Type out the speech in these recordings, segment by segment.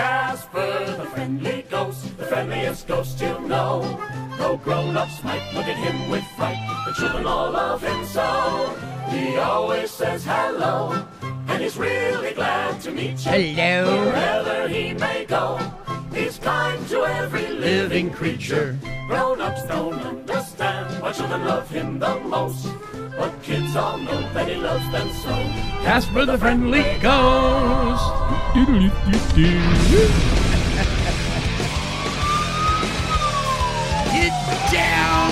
Casper, the friendly ghost, the friendliest ghost you'll know. Though grown-ups might look at him with fright, the children all love him so. He always says hello, and he's really glad to meet you. Hello. Wherever he may go, he's kind to every living creature. Grown-ups don't understand why children love him the most, but kids all know that he loves them so. Casper the friendly ghost. Get downtown.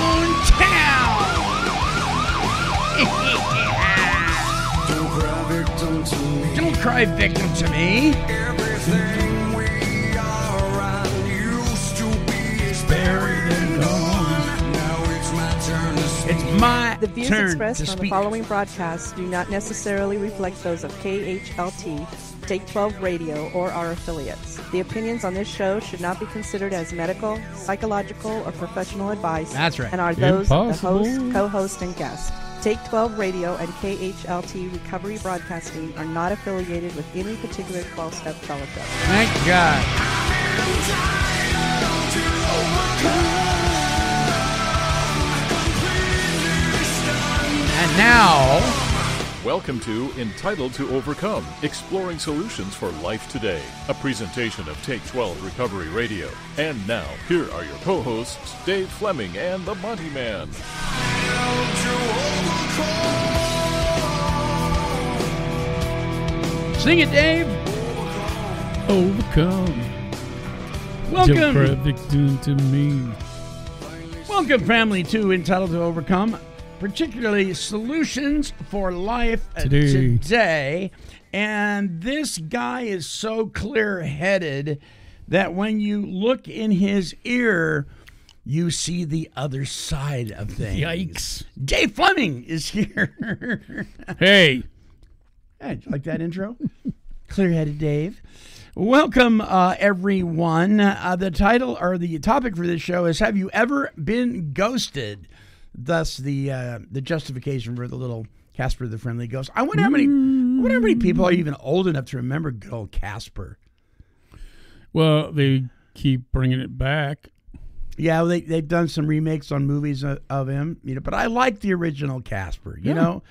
Don't cry victim to me. Don't cry victim to me. Everything we are and used to be is buried and gone. Now it's my turn to speak. It's my The views turn expressed to on the speak. following broadcasts do not necessarily reflect those of KHLT, Take 12 Radio, or our affiliates. The opinions on this show should not be considered as medical, psychological, or professional advice. That's right. And are those of the Impossible. host, co-host, and guest. Take 12 Radio and KHLT Recovery Broadcasting are not affiliated with any particular 12-step fellowship. Thank God. And now, Welcome to Entitled to Overcome, exploring solutions for life today. A presentation of Take 12 Recovery Radio. And now, here are your co-hosts, Dave Fleming and the Monty'man. sing it, Dave. Overcome. Welcome. Don't cry victim to me. Welcome, family, to Entitled to Overcome, particularly Solutions for Life today. And this guy is so clear-headed that when you look in his ear, you see the other side of things. Yikes. Dave Fleming is here. Hey. Hey, did you like that intro? Clear-headed Dave. Welcome, everyone. The title or the topic for this show is, have you ever been ghosted? Thus, the justification for the little Casper the Friendly Ghost. I wonder how many people are even old enough to remember good old Casper. Well, they keep bringing it back. Yeah, they've done some remakes on movies of him, but I like the original Casper. You know,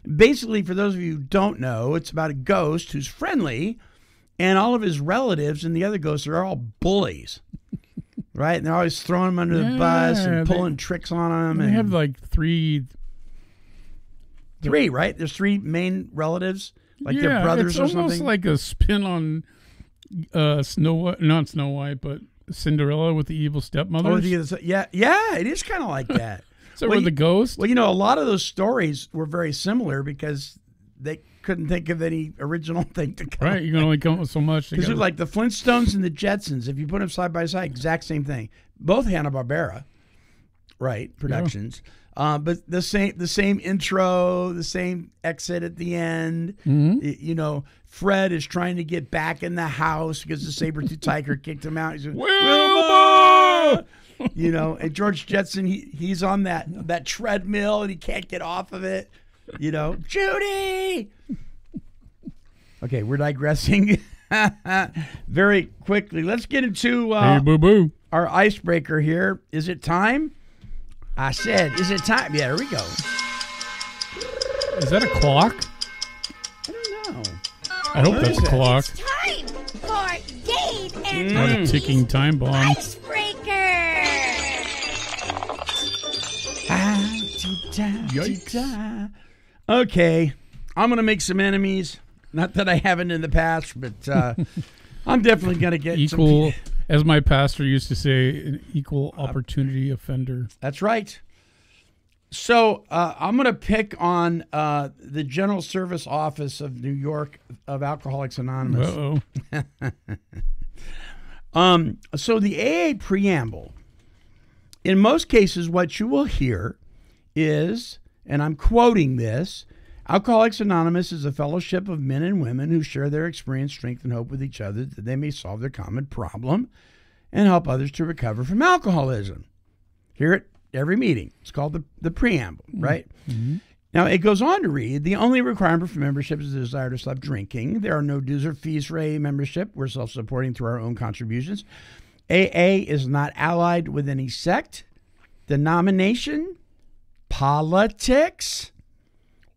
basically, for those of you who don't know, it's about a ghost who's friendly, and all of his relatives and the other ghosts are all bullies, right? And they're always throwing him under the bus and pulling tricks on him. They have like three, right? There's three main relatives, like their brothers or it's almost something. like a spin on Snow White, not Snow White, but Cinderella with the evil stepmother. Yeah, it is kind of like that. So we're the ghost. Well, a lot of those stories were very similar because they couldn't think of any original thing to come. Right, you can only come up with so much. Because like the Flintstones and the Jetsons, if you put them side by side, exact same thing. Both Hanna-Barbera, right? Productions, but the same intro, the same exit at the end. Mm-hmm. Fred is trying to get back in the house because the saber-tooth tiger kicked him out. He's like, Wilbur! And George Jetson, he's on that treadmill and he can't get off of it. Judy. Okay, we're digressing very quickly. Let's get into Hey, boo-boo. our icebreaker here. Is it time? I said, is it time? Yeah, there we go. Is that a clock? I don't know. I hope What that's is a it? clock. Time for Dave and Not a Monty's ticking time bomb. Icebreaker. Yikes. Okay, I'm going to make some enemies. Not that I haven't in the past, but I'm definitely going to get Equal, some. as my pastor used to say, an equal opportunity offender. That's right. So I'm going to pick on the General Service Office of New York of Alcoholics Anonymous. Uh-oh. So the AA preamble, in most cases, what you will hear is, and I'm quoting this, Alcoholics Anonymous is a fellowship of men and women who share their experience, strength, and hope with each other that they may solve their common problem and help others to recover from alcoholism. Hear it every meeting. It's called the preamble, right? Mm-hmm. Now, it goes on to read, the only requirement for membership is the desire to stop drinking. There are no dues or fees for AA membership. We're self-supporting through our own contributions. AA is not allied with any sect, denomination, politics,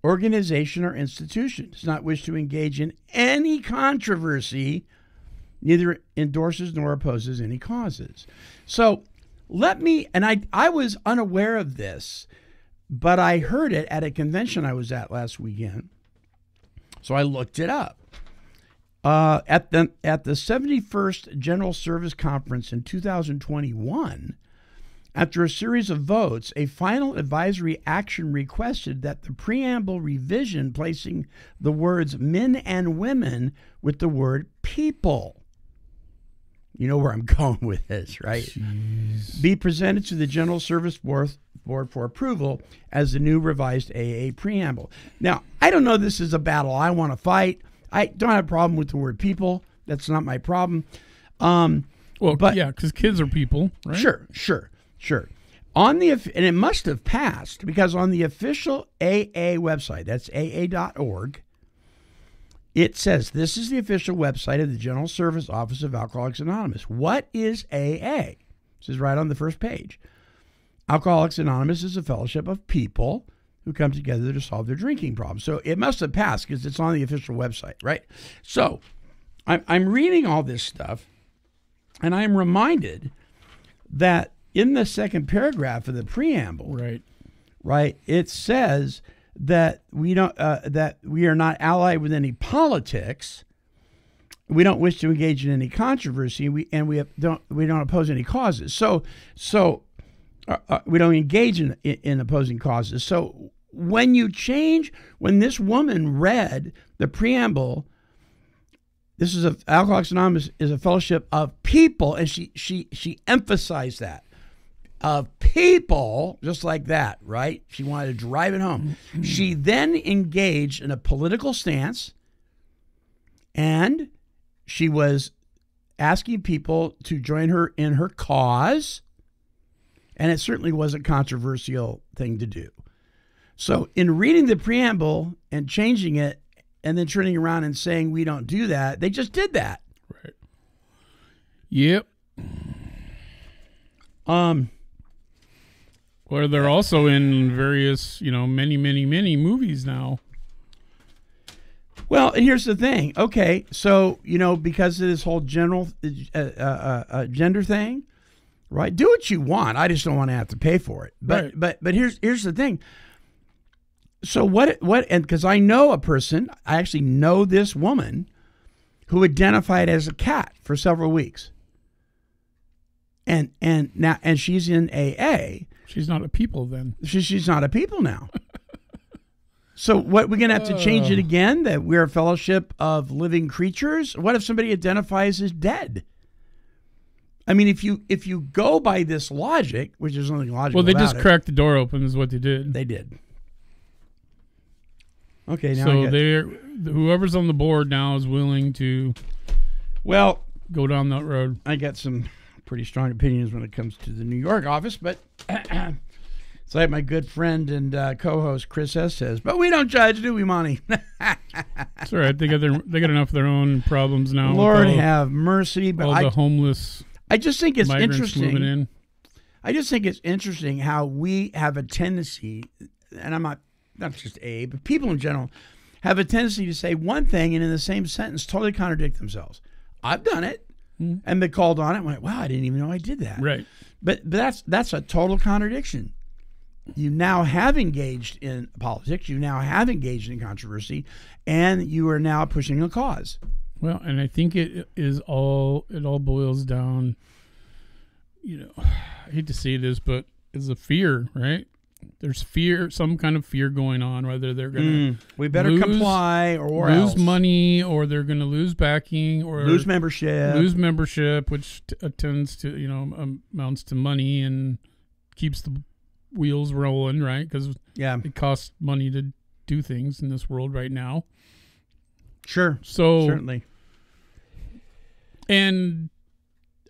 organization, or institution. Does not wish to engage in any controversy, neither endorses nor opposes any causes. So I was unaware of this, but I heard it at a convention I was at last weekend. So I looked it up. At the 71st General Service Conference in 2021, after a series of votes, a final advisory action requested that the preamble revision placing the words men and women with the word people. You know where I'm going with this, right? Jeez. Be presented to the General Service Board for approval as the new revised AA preamble. Now, I don't know this is a battle I want to fight. I don't have a problem with the word people. That's not my problem. But yeah, because kids are people, right? Sure. And it must have passed because on the official AA website, that's aa.org, it says this is the official website of the General Service Office of Alcoholics Anonymous. What is AA? This is right on the first page. Alcoholics Anonymous is a fellowship of people who come together to solve their drinking problem. So it must have passed because it's on the official website, right? So I'm reading all this stuff, and I'm reminded that in the second paragraph of the preamble, right, it says that we are not allied with any politics. We don't wish to engage in any controversy. We don't oppose any causes. So we don't engage in opposing causes. So when this woman read the preamble, this is Alcoholics Anonymous is a fellowship of people, and she emphasized that. Of people, just like that, right? She wanted to drive it home. She then engaged in a political stance, and she was asking people to join her in her cause, and it certainly was a controversial thing to do. So in reading the preamble and changing it and then turning around and saying we don't do that, they just did that. Right. Yep. Or they're also in various, many movies now. Well, and here's the thing. Okay, so, because of this whole general gender thing, right? Do what you want. I just don't want to have to pay for it. But here's the thing. So what and because I know a person, I actually know this woman who identified as a cat for several weeks. And she's in AA. She's not a people then. She's not a people now. So what, we're going to have to change it again, that we're a fellowship of living creatures? What if somebody identifies as dead? I mean, if you go by this logic, which is nothing logical well, they about just it, cracked the door open is what they did. They did. Okay, now so whoever's on the board now is willing to go down that road. I got some pretty strong opinions when it comes to the New York office, but it's like my good friend and co-host Chris S. says, but we don't judge, do we, Monty? That's all right. They got enough of their own problems now. Lord have mercy. But all the homeless I just think it's interesting. Moving in. I just think it's interesting how we have a tendency, and I'm not just A, but people in general have a tendency to say one thing and in the same sentence totally contradict themselves. I've done it. And been called on it and went, wow, I didn't even know I did that. Right. But that's a total contradiction. You now have engaged in politics. You now have engaged in controversy, and you are now pushing a cause. Well, and I think it all boils down, I hate to say this, but it's a fear, right? There's fear, some kind of fear going on, whether they're going to we better comply or lose else. money, or they're going to lose backing, or lose membership, which tends to amounts to money and keeps the wheels rolling, right? Because it costs money to do things in this world right now. Sure. So certainly, and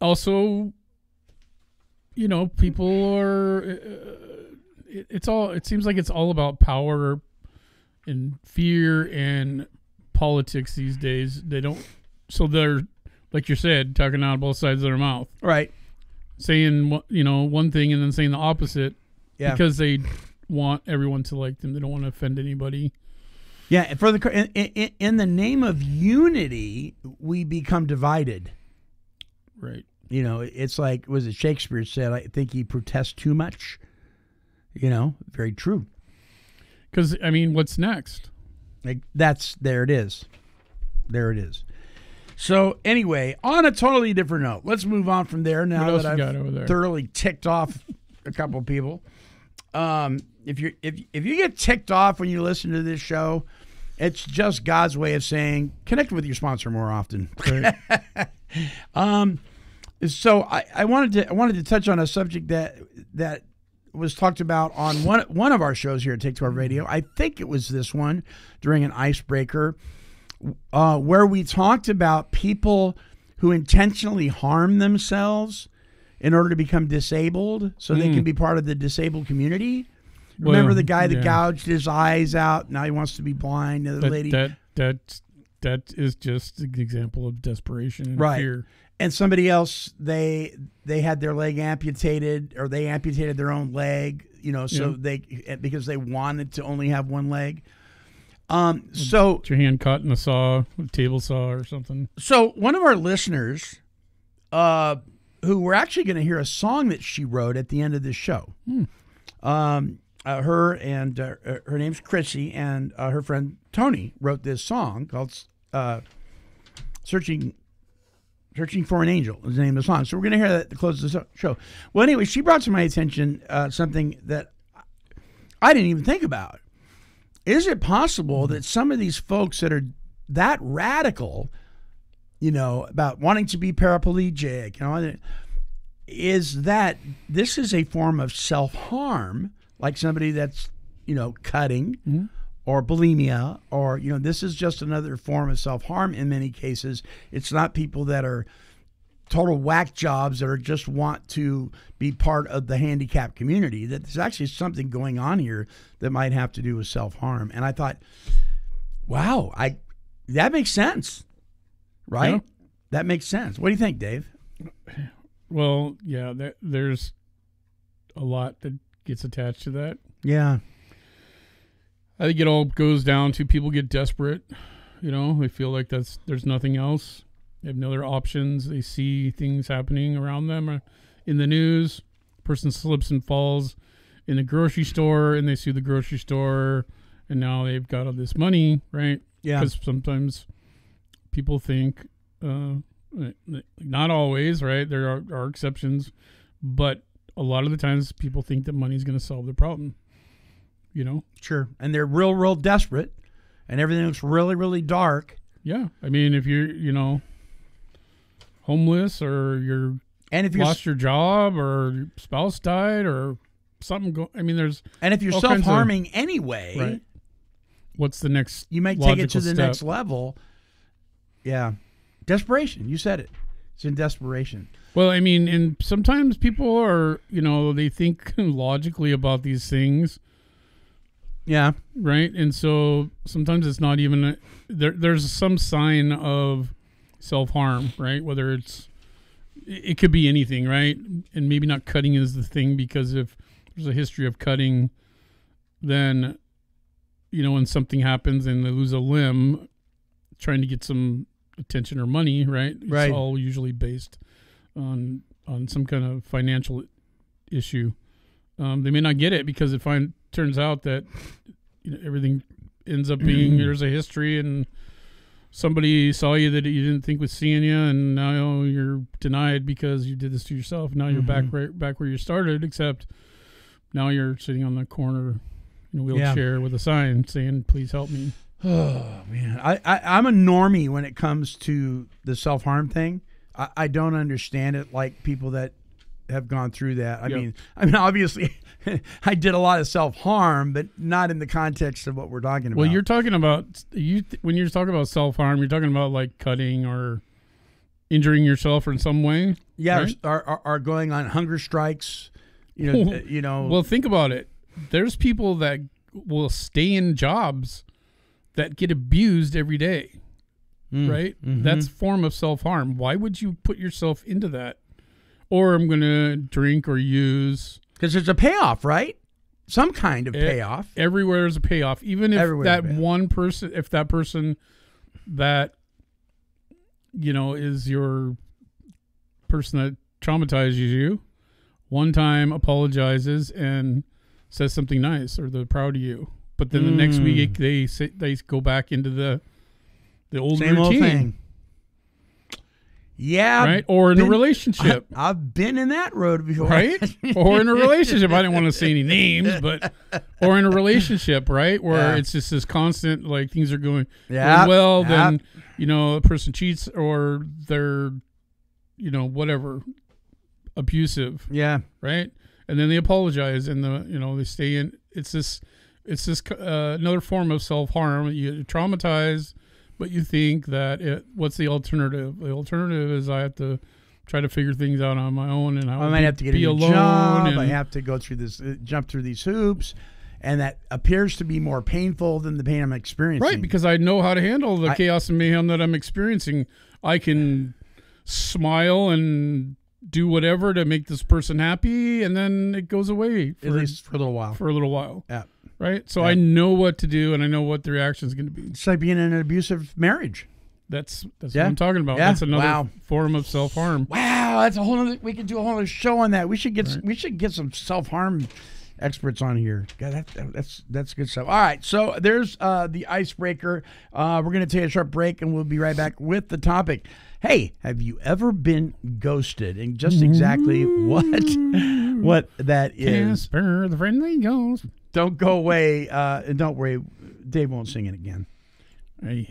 also, people are. It seems like it's all about power and fear and politics these days. They don't. So they're, like you said, talking out both sides of their mouth, Right. saying one thing and then saying the opposite. Yeah. Because they want everyone to like them. They don't want to offend anybody. Yeah. And for in the name of unity, we become divided. Right. You know, it's like, was it Shakespeare said, I think he protests too much. You know, very true. Because, I mean, what's next? Like, there it is. There it is. So anyway, on a totally different note, let's move on from there now What else that you got over there? I've thoroughly ticked off a couple of people. If you get ticked off when you listen to this show, it's just God's way of saying connect with your sponsor more often. Right. So I wanted to touch on a subject that was talked about on one of our shows here at Take 12 Radio. I think it was this one during an icebreaker where we talked about people who intentionally harm themselves in order to become disabled so they can be part of the disabled community. Remember the guy that gouged his eyes out? Now he wants to be blind. The lady. That is just an example of desperation and fear. And somebody else, they had their leg amputated, or they amputated their own leg, because they wanted to only have one leg. So get your hand caught in a table saw or something. So one of our listeners, who we're actually going to hear a song that she wrote at the end of this show. Her name's Chrissy, and her friend Tony wrote this song called "Searching for an Angel" is the name of the song. So we're going to hear that at the close of the show. Well, anyway, she brought to my attention something that I didn't even think about. Is it possible that some of these folks that are that radical, about wanting to be paraplegic, is that this is a form of self-harm, like somebody that's, cutting or bulimia, or, this is just another form of self-harm in many cases. It's not people that are total whack jobs that are just want to be part of the handicapped community, that there's actually something going on here that might have to do with self-harm. And I thought, wow, that makes sense, right? Yeah. That makes sense. What do you think, Dave? Well, yeah, there's a lot that gets attached to that. Yeah. I think it all goes down to people get desperate. They feel like there's nothing else. They have no other options. They see things happening around them or in the news. Person slips and falls in the grocery store, and they sue the grocery store, and now they've got all this money, right? Yeah. Because sometimes people think, not always, right? There are exceptions, but a lot of the times people think that money is going to solve their problem. Sure. And they're real, real desperate, and everything looks really, really dark. Yeah. I mean, if you're, homeless, or if you lost your job, or your spouse died, or something there's... And if you're self-harming anyway... Right. What's the next you might take it to the next level. Yeah. Desperation. You said it. It's in desperation. Well, I mean, and sometimes people are, they think logically about these things. Yeah. Right? And so sometimes it's not even... there's some sign of self-harm, right? Whether it could be anything, right? And maybe not cutting is the thing, because if there's a history of cutting, then, when something happens and they lose a limb, trying to get some attention or money, right? Right. It's all usually based on some kind of financial issue. They may not get it because it turns out that everything ends up being there's a history, and somebody saw you that you didn't think was seeing you, and now you're denied because you did this to yourself. Now you're back where you started, except now you're sitting on the corner in a wheelchair with a sign saying, "Please help me." Oh man, I'm a normie when it comes to the self-harm thing. I don't understand it like people that have gone through that. I mean, obviously, I did a lot of self-harm, but not in the context of what we're talking about. Well, you're talking about when you're talking about self-harm, you're talking about like cutting or injuring yourself in some way. Yeah, right? are going on hunger strikes. Well, think about it. There's people that will stay in jobs that get abused every day, right? Mm-hmm. That's a form of self-harm. Why would you put yourself into that? Or I'm going to drink or use. Because there's a payoff, right? Some kind of payoff. Everywhere is a payoff. Even if that one person, if that person that, is your person that traumatizes you, one time apologizes and says something nice or they're proud of you. But then the next week they go back into the old Same routine. old thing. Yeah. Right? Or in a relationship. I've been in that road before. Right? Or in a relationship. I didn't want to say any names, but or in a relationship, right? Where it's just this constant, like things are going well, then, a person cheats or they're, whatever, abusive. Yeah. Right? And then they apologize and they stay in. It's this another form of self-harm. You traumatize. But you think that what's the alternative? The alternative is I have to try to figure things out on my own, and I might have to get a alone. Job. I have to go through this, jump through these hoops, and that appears to be more painful than the pain I'm experiencing. Right, because I know how to handle the chaos and mayhem that I'm experiencing. I can smile and do whatever to make this person happy, and then it goes away at least for a little while. For a little while, yeah. Right, so I know what to do, and I know what the reaction is going to be. It's like being in an abusive marriage. That's what I'm talking about. Yeah. That's another form of self-harm. Wow, that's a whole other. We could do a whole other show on that. We should get some self-harm experts on here. God, that's good stuff. All right, so there's the icebreaker. We're going to take a short break, and we'll be right back with the topic. Hey, have you ever been ghosted? And just exactly what that is. Casper the Friendly Ghost. Don't go away. And don't worry, Dave won't sing it again. Hey.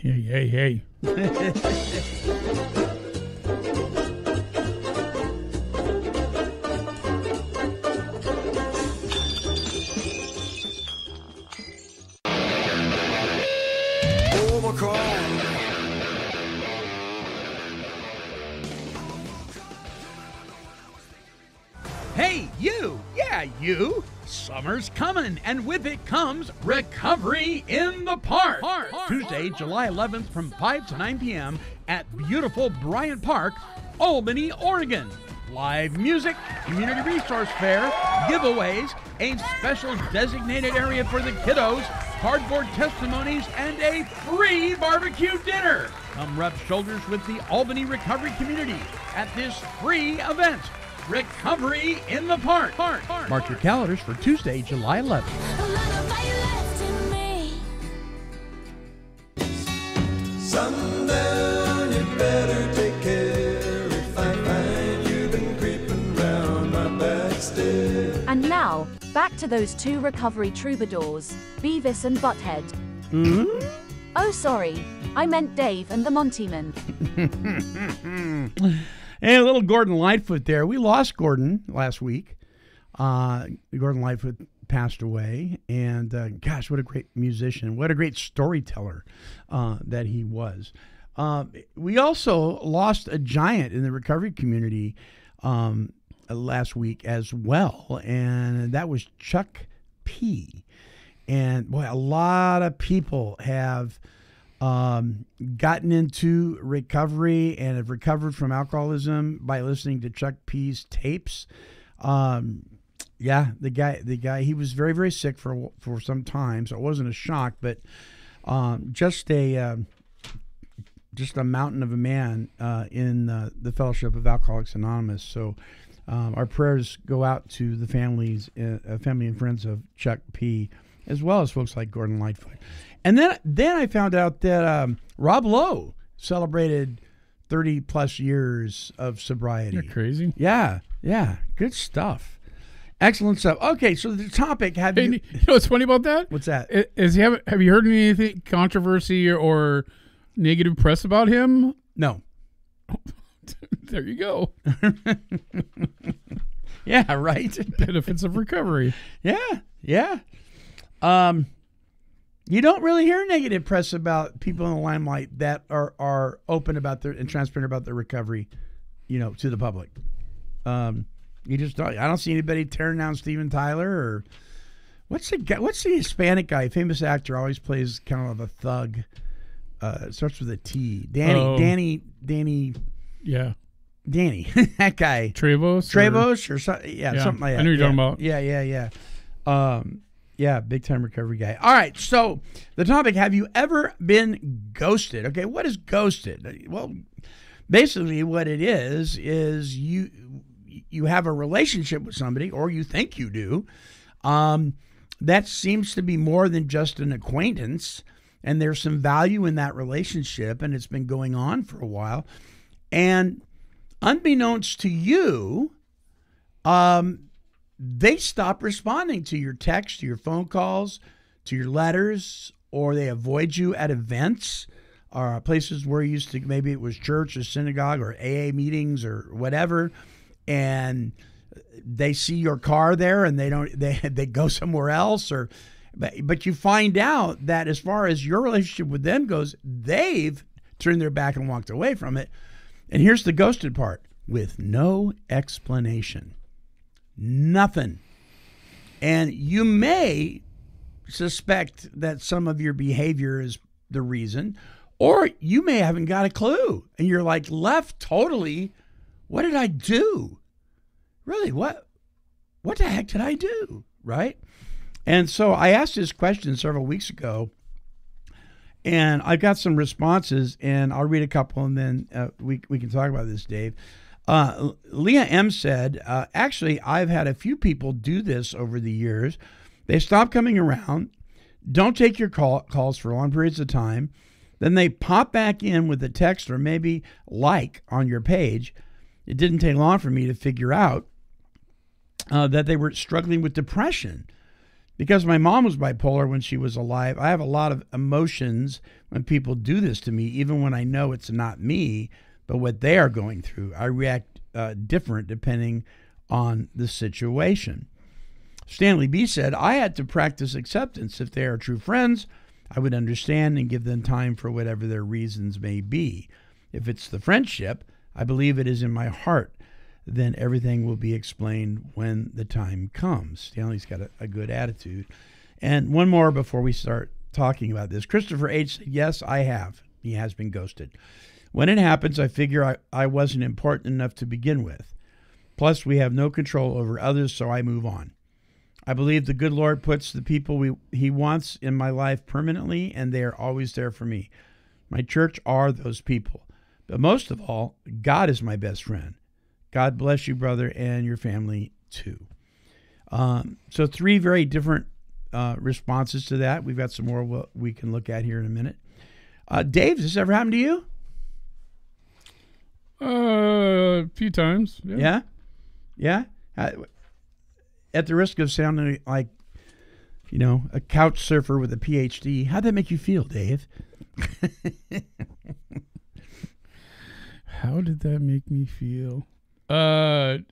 Hey, you! Yeah, you! Summer's coming, and with it comes Recovery in the Park. Tuesday, July 11th from 5 to 9 p.m. at beautiful Bryant Park, Albany, Oregon. Live music, community resource fair, giveaways, a special designated area for the kiddos, cardboard testimonies, and a free barbecue dinner. Come rub shoulders with the Albany recovery community at this free event. Recovery in the Park. Mark your calendars for Tuesday, July 11th. Sundown, you better take care if I find you've been creeping round my back stairs. And now, back to those two recovery troubadours, Beavis and Butthead. Mm-hmm. Oh, sorry. I meant Dave and the Monty'man. Hey, a little Gordon Lightfoot there. We lost Gordon last week. Gordon Lightfoot passed away. And gosh, what a great musician. What a great storyteller that he was. We also lost a giant in the recovery community last week as well. And that was Chuck P. And boy, a lot of people have gotten into recovery and have recovered from alcoholism by listening to Chuck P's tapes. The guy, he was very, very sick for some time, so it wasn't a shock, but just a mountain of a man in the Fellowship of Alcoholics Anonymous. So our prayers go out to the family and friends of Chuck P, as well as folks like Gordon Lightfoot. And then I found out that Rob Lowe celebrated 30 plus years of sobriety. You're crazy. Yeah. Good stuff. Excellent stuff. Okay, so the topic, You know what's funny about that? What's that? Have you heard anything controversy or negative press about him? No. There you go. Yeah, right. Benefits of recovery. Yeah. You don't really hear negative press about people in the limelight that are open about and transparent about their recovery, to the public. You just don't. I don't see anybody tearing down Steven Tyler or What's the Hispanic guy, famous actor, always plays kind of a thug? It starts with a T. Danny. Yeah. Danny, that guy. Trevos or something. Yeah, something like that. I know you're talking about. Yeah, big time recovery guy. All right, so the topic: have you ever been ghosted? Okay, what is ghosted? Well, basically, what it is you have a relationship with somebody, or you think you do. That seems to be more than just an acquaintance, and there's some value in that relationship, and it's been going on for a while, and unbeknownst to you, they stop responding to your texts, to your phone calls, to your letters, or they avoid you at events or places where you used to, maybe it was church or synagogue or AA meetings or whatever, and they see your car there and they go somewhere else, but you find out that as far as your relationship with them goes, they've turned their back and walked away from it. And here's the ghosted part: with no explanation. Nothing. And you may suspect that some of your behavior is the reason, or you may haven't got a clue. And you're like left totally, what did I do? Really, what the heck did I do? Right? And so I asked this question several weeks ago, and I got some responses, and I'll read a couple, and then we can talk about this, Dave. Leah M. said, actually, I've had a few people do this over the years. They stop coming around, don't take your calls for long periods of time, then they pop back in with a text or maybe like on your page. It didn't take long for me to figure out that they were struggling with depression. Because my mom was bipolar when she was alive, I have a lot of emotions when people do this to me, even when I know it's not me, but what they are going through. I react different depending on the situation. Stanley B. said, I had to practice acceptance. If they are true friends, I would understand and give them time for whatever their reasons may be. If it's the friendship, I believe it is in my heart. Then everything will be explained when the time comes. Stanley's got a good attitude. And one more before we start talking about this. Christopher H. said, yes, I have. He has been ghosted. When it happens, I figure I wasn't important enough to begin with. Plus, we have no control over others, so I move on. I believe the good Lord puts the people he wants in my life permanently, and they are always there for me. My church are those people. But most of all, God is my best friend. God bless you, brother, and your family, too. So 3 very different responses to that. We've got some more we can look at here in a minute. Dave, has this ever happened to you? A few times. Yeah? Yeah? At the risk of sounding like, a couch surfer with a PhD, how'd that make you feel, Dave? How did that make me feel? Lots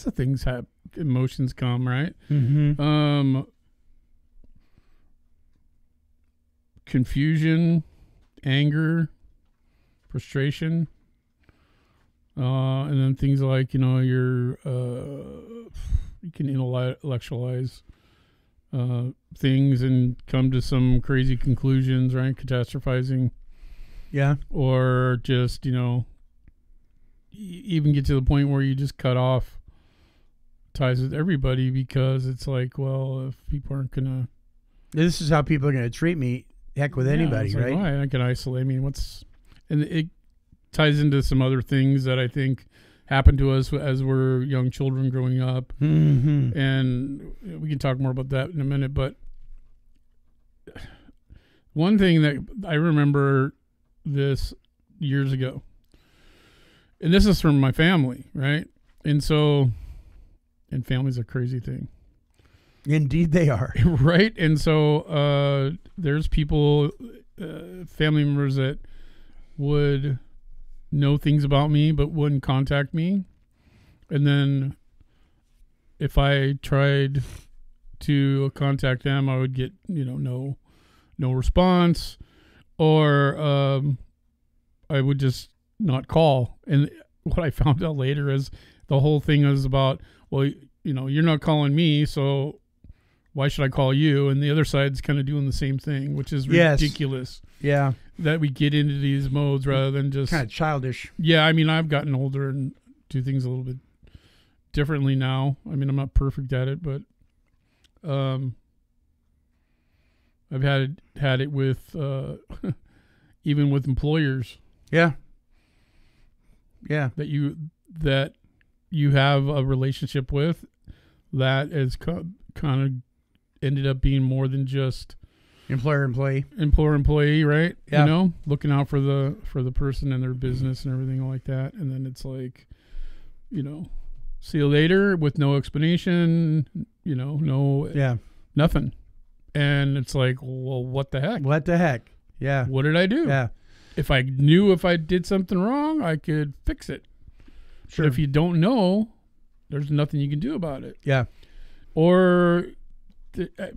of things have emotions come, right? Mm-hmm. Confusion, anger, frustration, and then things like you can intellectualize things and come to some crazy conclusions, right? Catastrophizing, yeah, or just even get to the point where you just cut off ties with everybody because it's like, well, if people aren't gonna, this is how people are gonna treat me. Heck with anybody, like, right? Why? I can isolate. I mean, and it ties into some other things that I think happened to us as we're young children growing up. Mm-hmm. And we can talk more about that in a minute. But one thing that I remember this years ago, and this is from my family, right? And family's a crazy thing. Indeed they are. Right? And so there's people, family members that would know things about me but wouldn't contact me. And then if I tried to contact them, I would get, no response, or I would just not call. And what I found out later is the whole thing is about, well, you know, you're not calling me, so why should I call you? And the other side's kind of doing the same thing, which is ridiculous. Yeah. That we get into these modes rather than just kind of childish. Yeah, I mean, I've gotten older and do things a little bit differently now. I mean, I'm not perfect at it, but I've had it with even with employers. Yeah. Yeah. That you have a relationship with that is kind of ended up being more than just employer-employee, right? Yeah. You know, looking out for the person and their business and everything like that. And then it's like, you know, see you later with no explanation, you know, nothing. And it's like, well, what the heck? What the heck? Yeah. What did I do? Yeah. If I knew if I did something wrong, I could fix it. Sure. But if you don't know, there's nothing you can do about it. Yeah. Or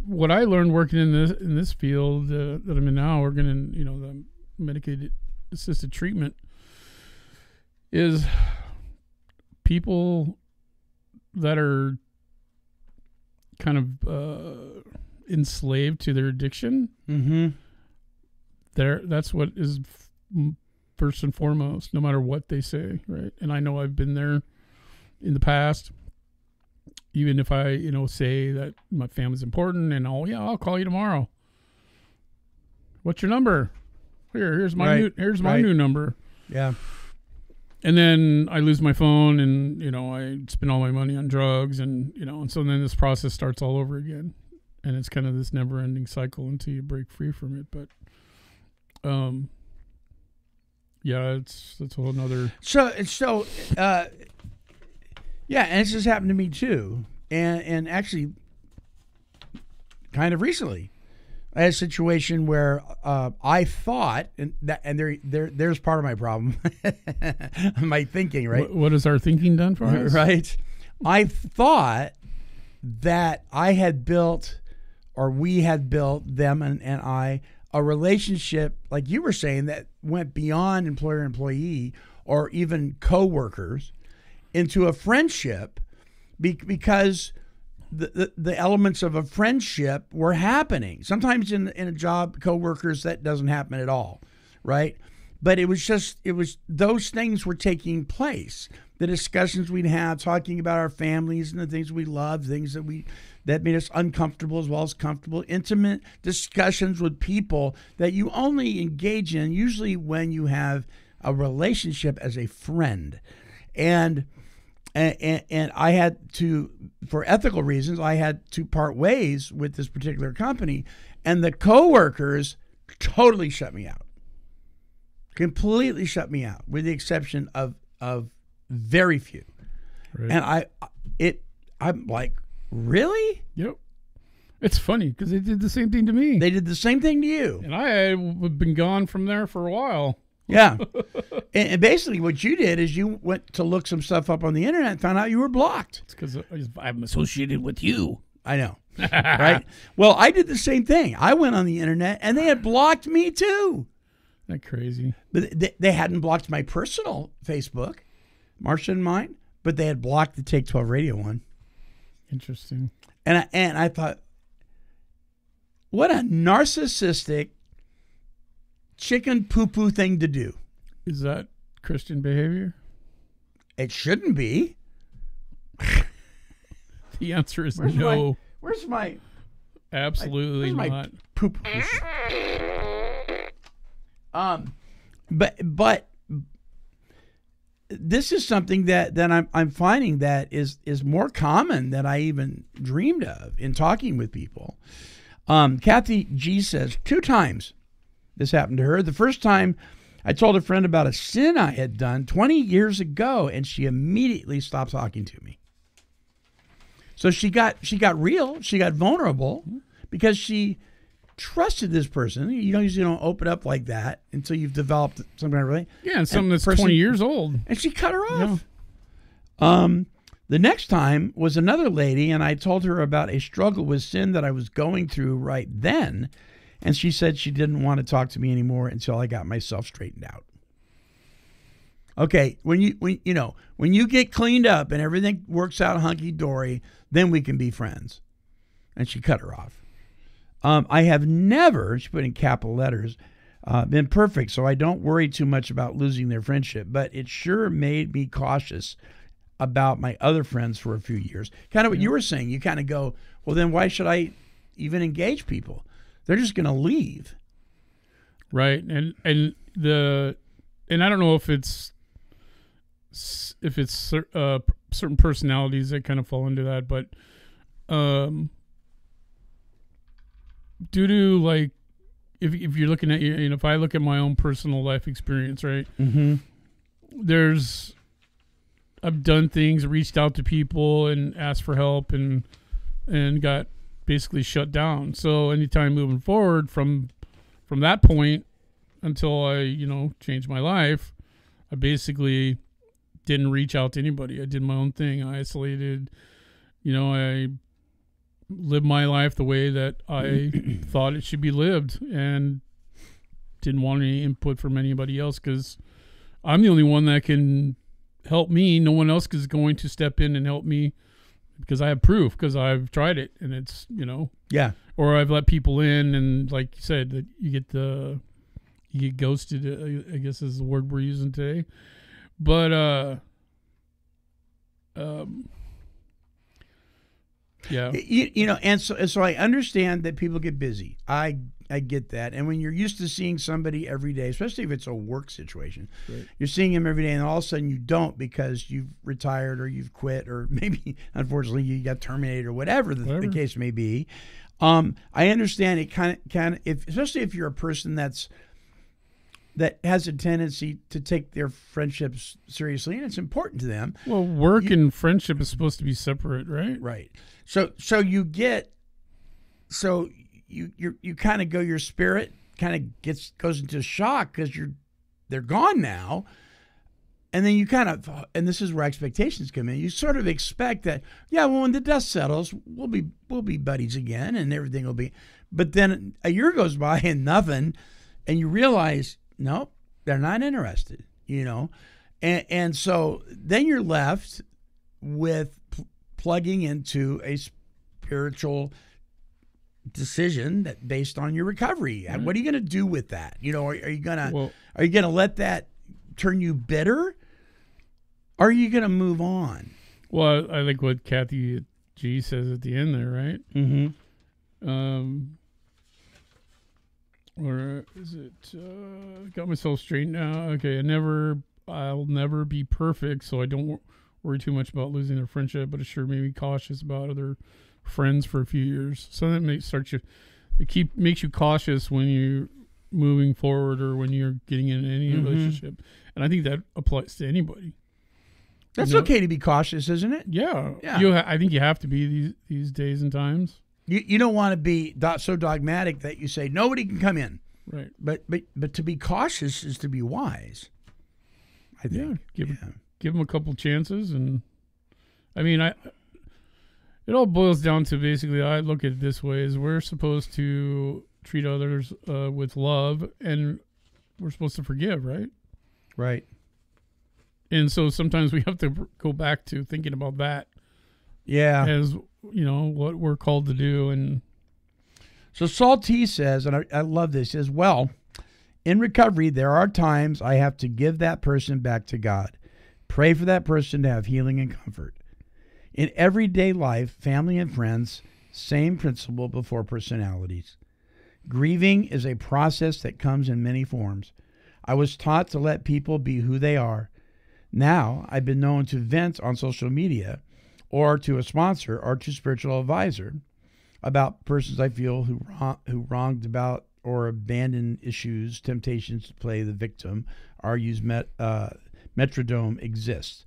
what I learned working in this field that I'm in now, working in, you know, the medicated assisted treatment, is people that are kind of enslaved to their addiction. Mm-hmm. That's what is first and foremost, no matter what they say, right? And I know I've been there in the past. Even if I, you know, say that my family's important and I'll call you tomorrow. What's your number? Here's my new number. Yeah. And then I lose my phone and, you know, I spend all my money on drugs and, you know, and so then this process starts all over again. And it's kind of this never ending cycle until you break free from it. But yeah, that's a whole nother. Yeah, and this has happened to me too, and actually, kind of recently, I had a situation where I thought, there's part of my problem, my thinking, right? What has our thinking done for us? Right, I thought that I had built, or we had built, them and I, a relationship, like you were saying, that went beyond employer-employee or even co-workers into a friendship because the elements of a friendship were happening. Sometimes in a job, co-workers, that doesn't happen at all, right? But it was those things were taking place. The discussions we'd have, talking about our families and the things we love, things that made us uncomfortable as well as comfortable, intimate discussions with people that you only engage in usually when you have a relationship as a friend. And I had to, for ethical reasons, I had to part ways with this particular company, and the coworkers totally shut me out, completely shut me out, with the exception of very few. Right. And I'm like, really? Yep. It's funny because they did the same thing to me. They did the same thing to you, and I had been gone from there for a while. Yeah. And basically what you did is you went to look some stuff up on the internet and found out you were blocked. It's because I'm associated with you. I know. Right? Well, I did the same thing. I went on the internet and they had blocked me too. Isn't that crazy? But they hadn't blocked my personal Facebook, Marcia and mine, but they had blocked the Take 12 Radio one. Interesting. And I thought, what a narcissistic chicken poo-poo thing to do. Is that Christian behavior? It shouldn't be. The answer is no. Where's my... Absolutely where's not. My poo-poo? But this is something that I'm finding that is more common than I even dreamed of in talking with people. Kathy G says 2 times this happened to her. The first time, I told a friend about a sin I had done 20 years ago, and she immediately stopped talking to me. So she got real. She got vulnerable because she trusted this person. You usually don't open up like that until you've developed some kind of relationship. Yeah, and something that's 20 years old. And she cut her off. Yeah. The next time was another lady, and I told her about a struggle with sin that I was going through right then. And she said she didn't want to talk to me anymore until I got myself straightened out. Okay, when you get cleaned up and everything works out hunky dory, then we can be friends. And she cut her off. I have never, she put in capital letters, been perfect, so I don't worry too much about losing their friendship. But it sure made me cautious about my other friends for a few years. Kind of what you were saying. You kind of go, well, then why should I even engage people? They're just going to leave. Right, and I don't know if it's certain personalities that kind of fall into that, but due to like if you're looking at if I look at my own personal life experience, right? Mm-hmm. I've done things, reached out to people and asked for help and got basically shut down. So anytime moving forward from that point until I, changed my life, I basically didn't reach out to anybody. I did my own thing. I isolated, I lived my life the way that I thought it should be lived and didn't want any input from anybody else because I'm the only one that can help me. No one else is going to step in and help me because I have proof, because I've tried it and it's, Yeah. Or I've let people in and like you said, that you get ghosted, I guess is the word we're using today. But, yeah. And so I understand that people get busy. I get that. And when you're used to seeing somebody every day, especially if it's a work situation, right, you're seeing them every day and all of a sudden you don't because you've retired or you've quit or maybe, unfortunately, you got terminated or whatever the case may be. I understand it kind of, especially if you're a person that has a tendency to take their friendships seriously and it's important to them. Well, work and friendship is supposed to be separate, right? Right. So you kind of go, your spirit kind of goes into shock because they're gone now. And then you kind of, and this is where expectations come in. You sort of expect that, yeah, well, when the dust settles, we'll be buddies again and everything will be. But then a year goes by and nothing, and you realize, nope, they're not interested, and so then you're left with plugging into a spiritual decision that based on your recovery. And what are you going to do with that? Are you going to let that turn you bitter? Or are you going to move on? Well, I like what Kathy G says at the end there, right? Mm-hmm. Or is it got myself straight now? Okay, I'll never be perfect, so I don't worry too much about losing their friendship, but it sure made me cautious about other friends for a few years. So that makes you cautious when you're moving forward or when you're getting in any relationship. And I think that applies to anybody. That's okay to be cautious, isn't it? Yeah. I think you have to be these days and times. You don't want to be so dogmatic that you say nobody can come in. Right. But to be cautious is to be wise, I think. Give them a couple chances. And I mean, it all boils down to basically, I look at it this way, is we're supposed to treat others with love and we're supposed to forgive, right? Right. And so sometimes we have to go back to thinking about that. Yeah. As, what we're called to do. And so Saul T says, and I love this, he says, well, in recovery, there are times I have to give that person back to God. Pray for that person to have healing and comfort. In everyday life, family and friends, same principle before personalities. Grieving is a process that comes in many forms. I was taught to let people be who they are. Now I've been known to vent on social media or to a sponsor or to a spiritual advisor about persons I feel who wronged about or abandoned issues, temptations to play the victim, argues metrodome exists.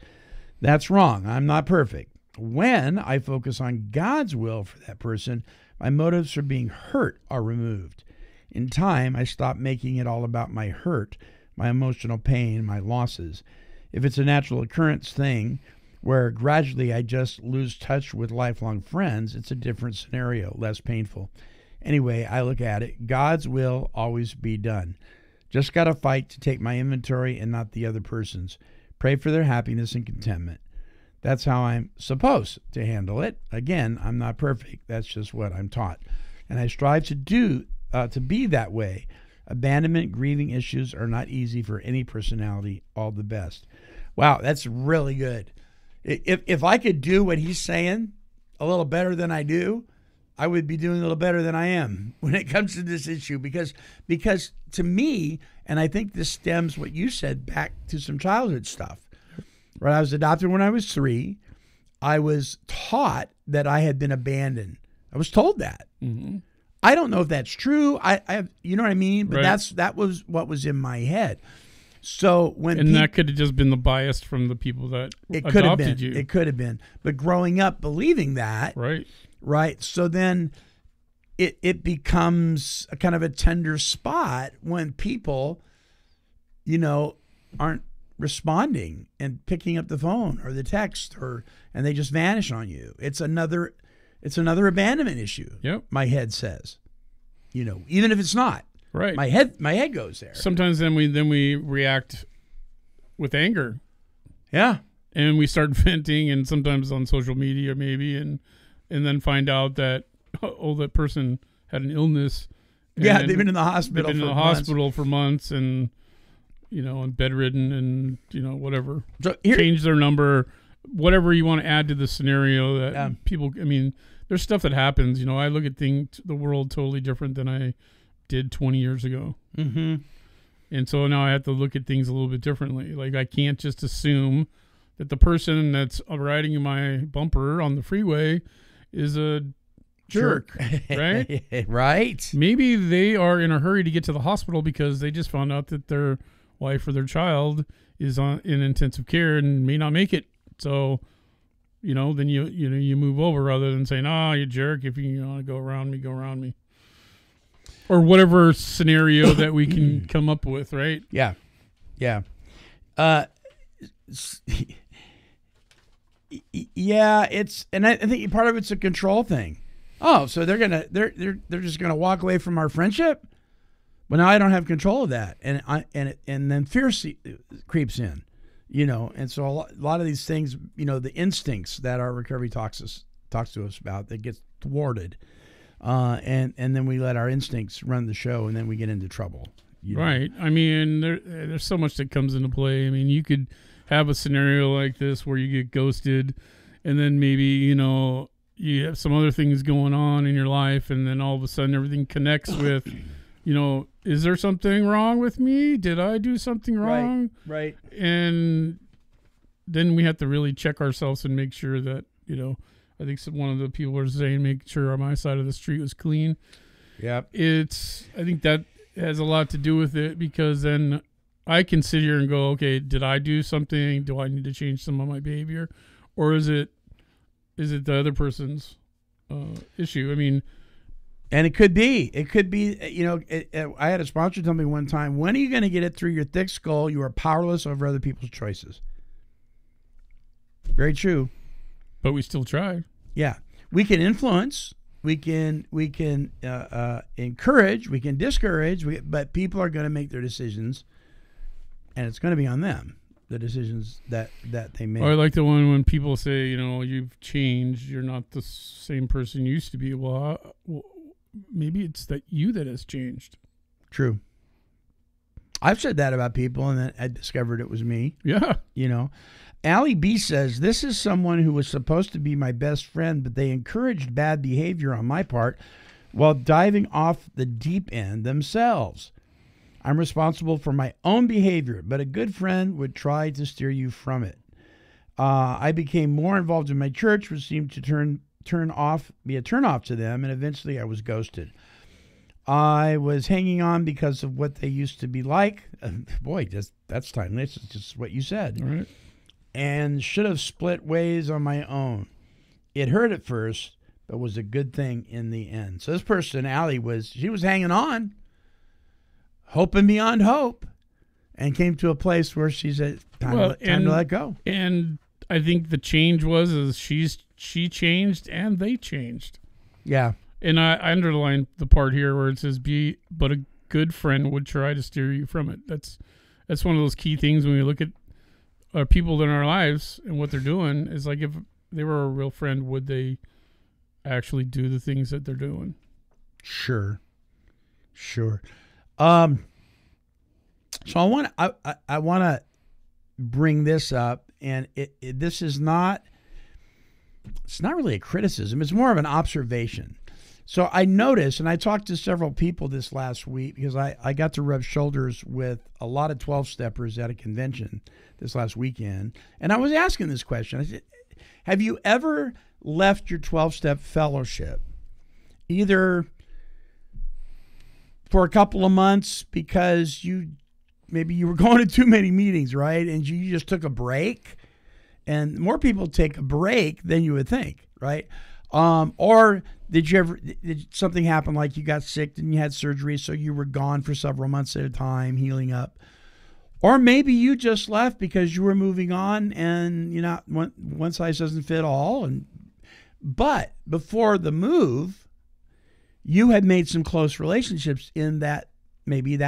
That's wrong. I'm not perfect. When I focus on God's will for that person, my motives for being hurt are removed. In time, I stop making it all about my hurt, my emotional pain, my losses. If it's a natural occurrence thing where gradually I just lose touch with lifelong friends, it's a different scenario, less painful. Anyway, I look at it, God's will always be done. Just got to fight to take my inventory and not the other person's. Pray for their happiness and contentment. That's how I'm supposed to handle it. Again, I'm not perfect. That's just what I'm taught. And I strive to be that way. Abandonment, grieving issues are not easy for any personality. All the best. Wow, that's really good. If I could do what he's saying a little better than I do, I would be doing a little better than I am when it comes to this issue. Because to me, and I think this stems what you said back to some childhood stuff. Right, I was adopted when I was 3. I was taught that I had been abandoned. I was told that. Mm-hmm. I don't know if that's true. I have, you know what I mean? But Right. that was what was in my head. So when And that could have just been the bias from the people that it could have been, adopted you. it could have been. But growing up believing that, right. So then it becomes a kind of a tender spot when people, aren't responding and picking up the phone or the text and they just vanish on you. It's another abandonment issue. Yep. My head says, even if it's not. Right. My head goes there. Sometimes then we react with anger. Yeah. And we start venting, and sometimes on social media maybe, and then find out that that person had an illness. Yeah, and they've been in the hospital. They've been in the hospital for months, and and bedridden, and whatever. So change their number, whatever you want to add to the scenario. That people, I mean, there's stuff that happens. I look at the world totally different than I did 20 years ago. Mm-hmm. And so now I have to look at things a little bit differently. Like, I can't just assume that the person that's riding my bumper on the freeway is a jerk, right? Right. Maybe they are in a hurry to get to the hospital because they just found out that their wife or their child is in intensive care and may not make it. So, then you move over rather than saying, you jerk. If you want to go around me, go around me. Or whatever scenario that we can come up with, right? Yeah. Yeah. Yeah, and I think part of it's a control thing. Oh, so they're just gonna walk away from our friendship? Well, now I don't have control of that, and then fear creeps in, and so a lot of these things, the instincts that our recovery talks to us about, that gets thwarted, and then we let our instincts run the show, and then we get into trouble. Right. I mean, there's so much that comes into play. I mean, you could have a scenario like this where you get ghosted, and then maybe you have some other things going on in your life, and then all of a sudden everything connects with, is there something wrong with me? Did I do something wrong? Right. And then we have to really check ourselves and make sure that, I think one of the people were saying, make sure my side of the street was clean. Yep. I think that has a lot to do with it, because then I can sit here and go, okay, did I do something? Do I need to change some of my behavior? Or is it the other person's issue? I mean, and it could be, I had a sponsor tell me one time, when are you going to get it through your thick skull? You are powerless over other people's choices. Very true. But we still try. Yeah. We can influence, we can encourage, we can discourage, but people are going to make their decisions, and it's going to be on them, the decisions that they make. I like the one when people say, you've changed, you're not the same person you used to be. Well, maybe it's that has changed. True. I've said that about people, and then I discovered it was me. Yeah. Allie B says, this is someone who was supposed to be my best friend, but they encouraged bad behavior on my part while diving off the deep end themselves. I'm responsible for my own behavior, but a good friend would try to steer you from it. I became more involved in my church, which seemed to be a turn-off to them, and eventually I was ghosted. I was hanging on because of what they used to be like. Boy, that's timeless. It's just what you said. All right. And should have split ways on my own. It hurt at first, but was a good thing in the end. So this person, Allie, was hanging on, hoping beyond hope, and came to a place where she said, time to let go. And I think the change was she changed and they changed. Yeah. And I underlined the part here where it says, but a good friend would try to steer you from it. That's one of those key things when we look at people in our lives and what they're doing is like if they were a real friend, would they actually do the things that they're doing? Sure. So I want to bring this up, and this is not. It's not really a criticism. It's more of an observation. So I noticed, and I talked to several people this last week because I got to rub shoulders with a lot of 12-steppers at a convention this last weekend. And I was asking this question. I said, have you ever left your 12-step fellowship either for a couple of months because maybe you were going to too many meetings, right? And you just took a break? And more people take a break than you would think, right? Or did something happen, like you got sick and you had surgery, so you were gone for several months at a time, healing up? Or maybe you just left because you were moving on, and one size doesn't fit all. But before the move, you had made some close relationships in that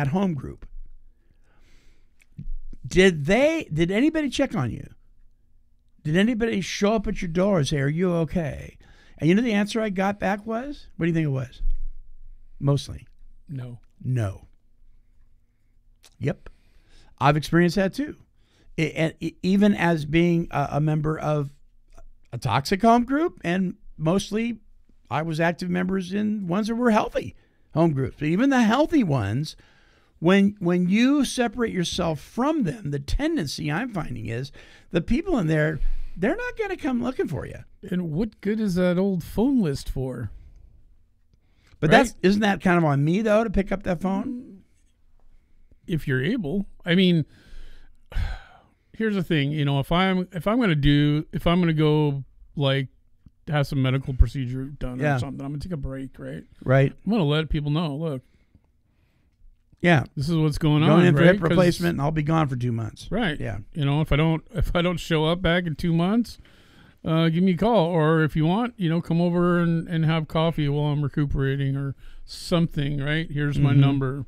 home group. Did anybody check on you? Did anybody show up at your door and say, "Are you okay?" And the answer I got back was, what do you think it was? Mostly. No. Yep. I've experienced that too. Even as being a member of a toxic home group, and mostly I was active members in ones that were healthy home groups. But even the healthy ones, when you separate yourself from them, the tendency I'm finding is the people in there, they're not going to come looking for you. And what good is that old phone list for? But right? Isn't that kind of on me though to pick up that phone? If you're able. I mean, here's the thing. If I'm going to go like have some medical procedure done or something, I'm going to take a break, right? Right. I'm going to let people know. Look. Yeah, this is what's going on. Going in for right? hip replacement, and I'll be gone for 2 months. Right. Yeah. If I don't show up back in 2 months, give me a call, or if you want, come over and have coffee while I'm recuperating or something. Right. Here's my number.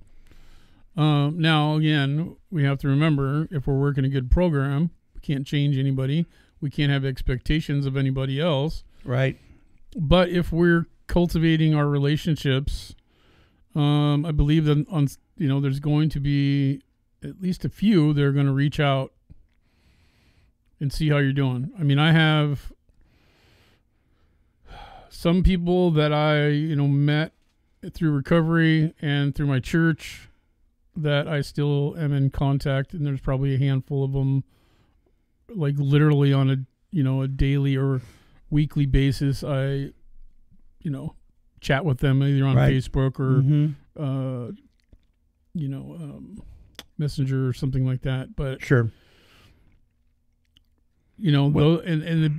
Now again, we have to remember, if we're working a good program, we can't change anybody. We can't have expectations of anybody else. Right. But if we're cultivating our relationships, I believe that there's going to be at least a few that are going to reach out and see how you're doing. I mean, I have some people that I, met through recovery and through my church that I still am in contact, and there's probably a handful of them, like literally on a daily or weekly basis. I, chat with them either on Facebook or, Messenger or something like that. But sure, and the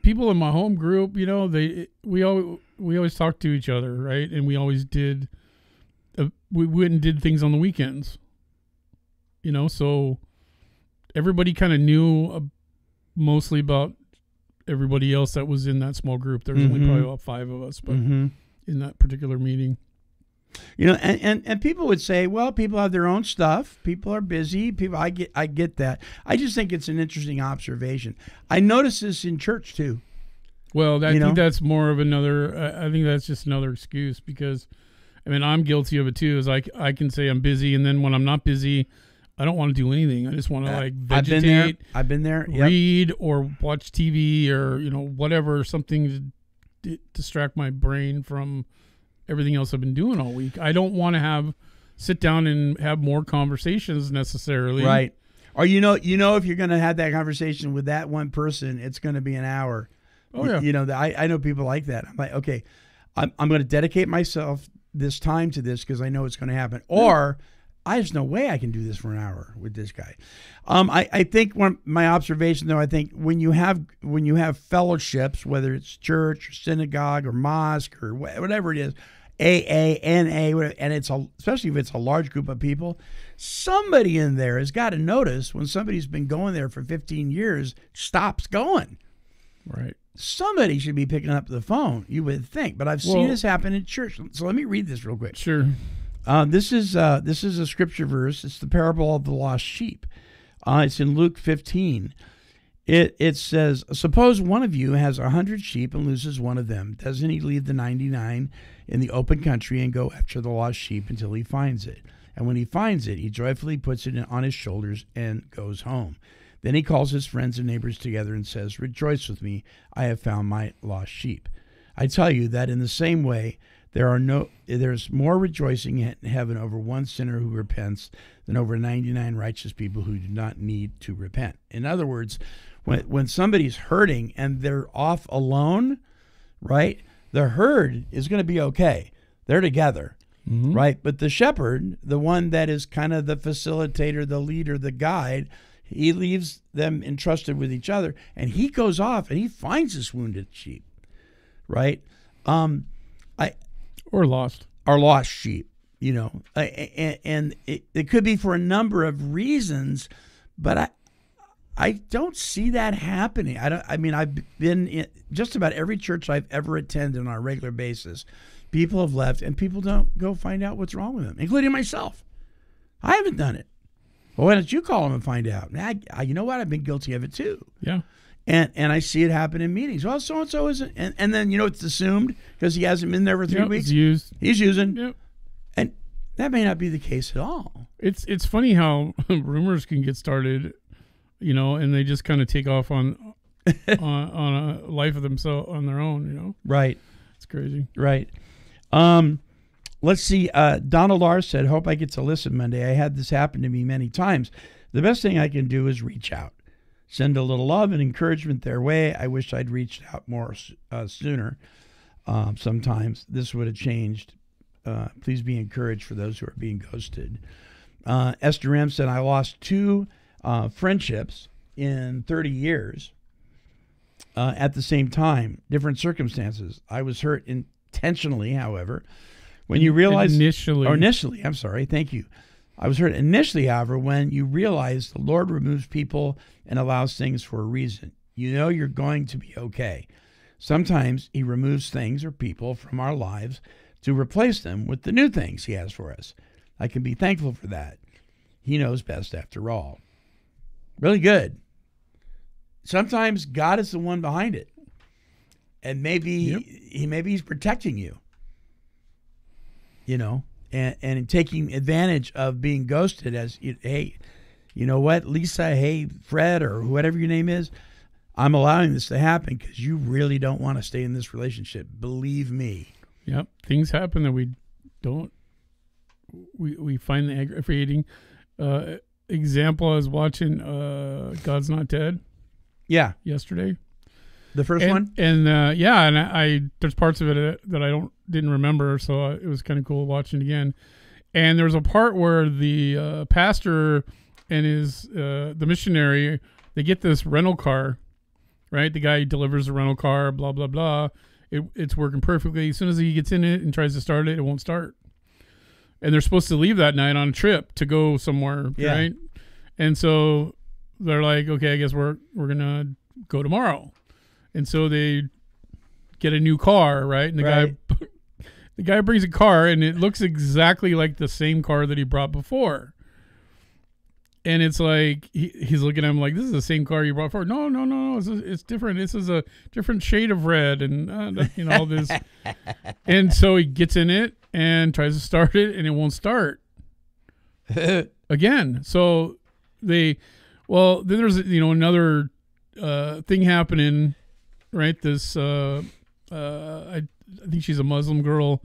people in my home group, we always talk to each other, right? And we always did. We went and did things on the weekends. So everybody kind of knew mostly about everybody else that was in that small group. There's only probably about 5 of us, but in that particular meeting. And people would say, well, people have their own stuff. People are busy. I get that. I just think it's an interesting observation. I notice this in church too. Well, I think that's more of another. I think that's just another excuse, because, I mean, I'm guilty of it too. Is I can say I'm busy, and then when I'm not busy, I don't want to do anything. I just want to vegetate. I've been there. Read or watch TV or whatever, something to distract my brain from everything else I've been doing all week. I don't want to sit down and have more conversations necessarily. Right. Or if you're going to have that conversation with that one person, it's going to be an hour. Oh yeah. I know people like that. I'm like, okay, I'm going to dedicate myself this time to this because I know it's going to happen. Or there's no way I can do this for an hour with this guy. I think my observation though, I think when you have fellowships, whether it's church or synagogue or mosque or whatever it is, AA, NA, whatever, and especially if it's a large group of people, somebody in there has got to notice when somebody's been going there for 15 years stops going. Right. Somebody should be picking up the phone, you would think. But I've seen this happen in church. So let me read this real quick. Sure. This is a scripture verse. It's the parable of the lost sheep. It's in Luke 15. It says, suppose one of you has 100 sheep and loses one of them. Doesn't he leave the 99 in the open country and go after the lost sheep until he finds it? And when he finds it, he joyfully puts it on his shoulders and goes home. Then he calls his friends and neighbors together and says, rejoice with me, I have found my lost sheep. I tell you that in the same way, there's more rejoicing in heaven over one sinner who repents than over 99 righteous people who do not need to repent. In other words, when somebody's hurting and they're off alone, right, the herd is going to be okay. They're together, right? But the shepherd, the one that is kind of the facilitator, the leader, the guide, he leaves them entrusted with each other, and he goes off and he finds his wounded sheep, right? Or lost. Our lost sheep, and it could be for a number of reasons, but I don't see that happening. I've been in just about every church I've ever attended on a regular basis. People have left, and people don't go find out what's wrong with them, including myself. I haven't done it. Well, why don't you call them and find out? You know what? I've been guilty of it too. Yeah. And I see it happen in meetings. Well, so-and-so isn't. And then, it's assumed because he hasn't been there for 3 weeks. He's using. Yep. And that may not be the case at all. It's funny how rumors can get started, and they just kind of take off on a life of themselves on their own, Right. It's crazy. Right. Let's see. Donald R. said, hope I get to listen Monday. I had this happen to me many times. The best thing I can do is reach out. Send a little love and encouragement their way. I wish I'd reached out more sooner. Sometimes this would have changed. Please be encouraged for those who are being ghosted. Esther M. said, I lost 2 friendships in 30 years at the same time, different circumstances. I was hurt intentionally, however. When you realize... Initially, I'm sorry, thank you. I was hurt initially, however, when you realize the Lord removes people and allows things for a reason. You're going to be okay. Sometimes he removes things or people from our lives to replace them with the new things he has for us. I can be thankful for that. He knows best after all. Really good. Sometimes God is the one behind it. And maybe he's protecting you. And taking advantage of being ghosted as, hey, you know what, Lisa, hey, Fred, or whatever your name is, I'm allowing this to happen because you really don't want to stay in this relationship. Believe me. Yep. Things happen that we find aggravating. Example, I was watching God's Not Dead. Yeah. Yesterday. The first one? And I there's parts of it that I didn't remember, so it was kind of cool watching it again. And there was a part where the pastor and the missionary, they get this rental car, right? The guy delivers the rental car, blah, blah, blah. It's working perfectly. As soon as he gets in it and tries to start it, it won't start. And they're supposed to leave that night on a trip to go somewhere, right? And so they're like, okay, I guess we're going to go tomorrow. And so they get a new car, right? And the guy brings a car, and it looks exactly like the same car that he brought before. And it's like he's looking at him like, "This is the same car you brought before." No, it's different. This is a different shade of red, and all this. And so he gets in it and tries to start it, and it won't start again. So then there's another thing happening. Right, this I think she's a Muslim girl,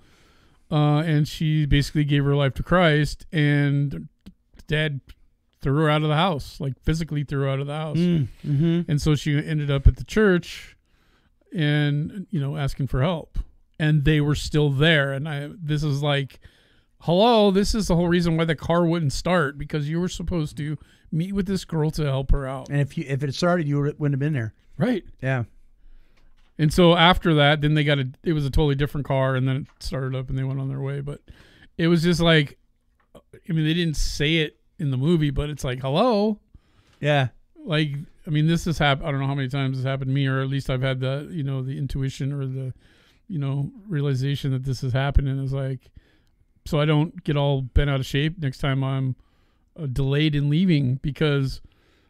and she basically gave her life to Christ, and Dad threw her out of the house, like physically threw her out of the house, and so she ended up at the church, and asking for help, and they were still there, and this is like, hello, this is the whole reason why the car wouldn't start, because you were supposed to meet with this girl to help her out, and if it started, you wouldn't have been there, right? Yeah. And so after that, then it was a totally different car, and then it started up and they went on their way. But it was just like, they didn't say it in the movie, but it's like, hello. Yeah. Like, this has happened. I don't know how many times it's happened to me, or at least I've had the intuition or the, realization that this has happened. And it's like, so I don't get all bent out of shape next time I'm delayed in leaving, because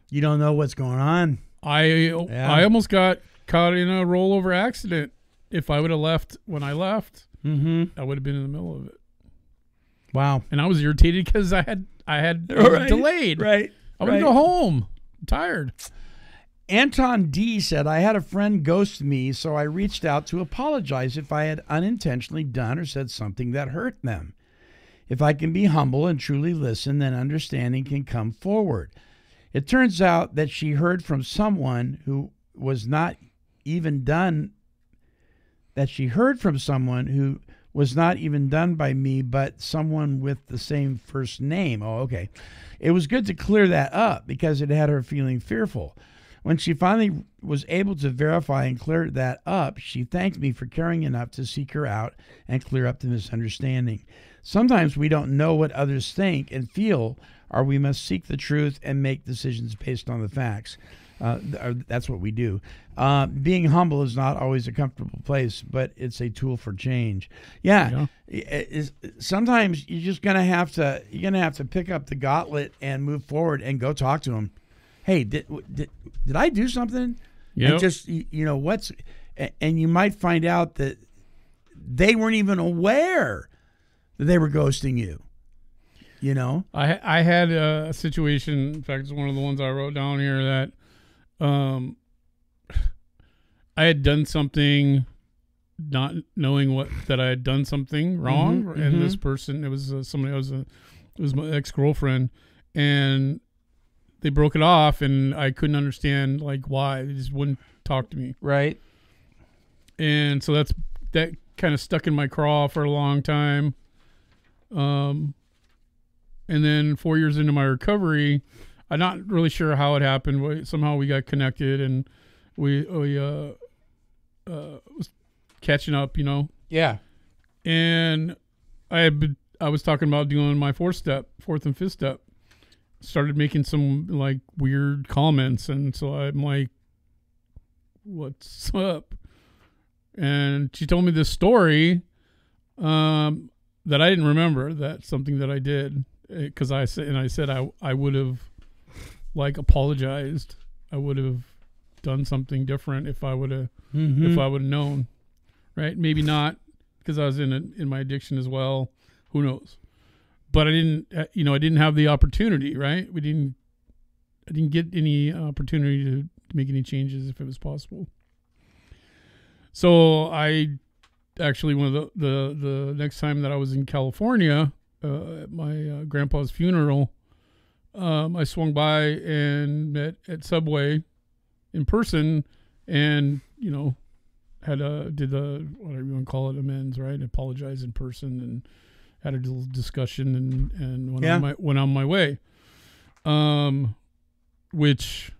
You don't know what's going on. I almost got caught in a rollover accident. If I would have left when I left, I would have been in the middle of it. Wow. And I was irritated because I was delayed. Right. I want to go home. I'm tired. Anton D said, I had a friend ghost me, so I reached out to apologize if I had unintentionally done or said something that hurt them. If I can be humble and truly listen, then understanding can come forward. It turns out that she heard from someone who was not even done, by me, but someone with the same first name. Oh, okay. It was good to clear that up because it had her feeling fearful. When she finally was able to verify and clear that up, she thanked me for caring enough to seek her out and clear up the misunderstanding. Sometimes we don't know what others think and feel, or we must seek the truth and make decisions based on the facts. That's what we do. Being humble is not always a comfortable place, but it's a tool for change. Sometimes you're just gonna have to pick up the gauntlet and move forward and go talk to them. Hey, did I do something? Yeah. And just and you might find out that they weren't even aware that they were ghosting you. You know, I had a situation. In fact, it's one of the ones I wrote down here that I had done something, not knowing that I had done something wrong, and this person, it was somebody it was my ex-girlfriend, and they broke it off, and I couldn't understand like why. They just wouldn't talk to me, right? And so that kind of stuck in my craw for a long time. And then 4 years into my recovery, I'm not really sure how it happened. Somehow we got connected, and we was catching up, you know. Yeah. And I was talking about doing my fourth and fifth step. Started making some like weird comments, and so I'm like, "What's up?" And she told me this story that I didn't remember. That's something that I did. Because I said I would have like apologized. I would have done something different if I would have known, right? Maybe not, because I was in my addiction as well. Who knows? But I didn't have the opportunity, right? I didn't get any opportunity to make any changes if it was possible. So I actually, one of the next time that I was in California. At my grandpa's funeral, I swung by and met at Subway in person, and did the whatever you want to call it, amends, right? Apologized in person and had a little discussion and went on my way. Which,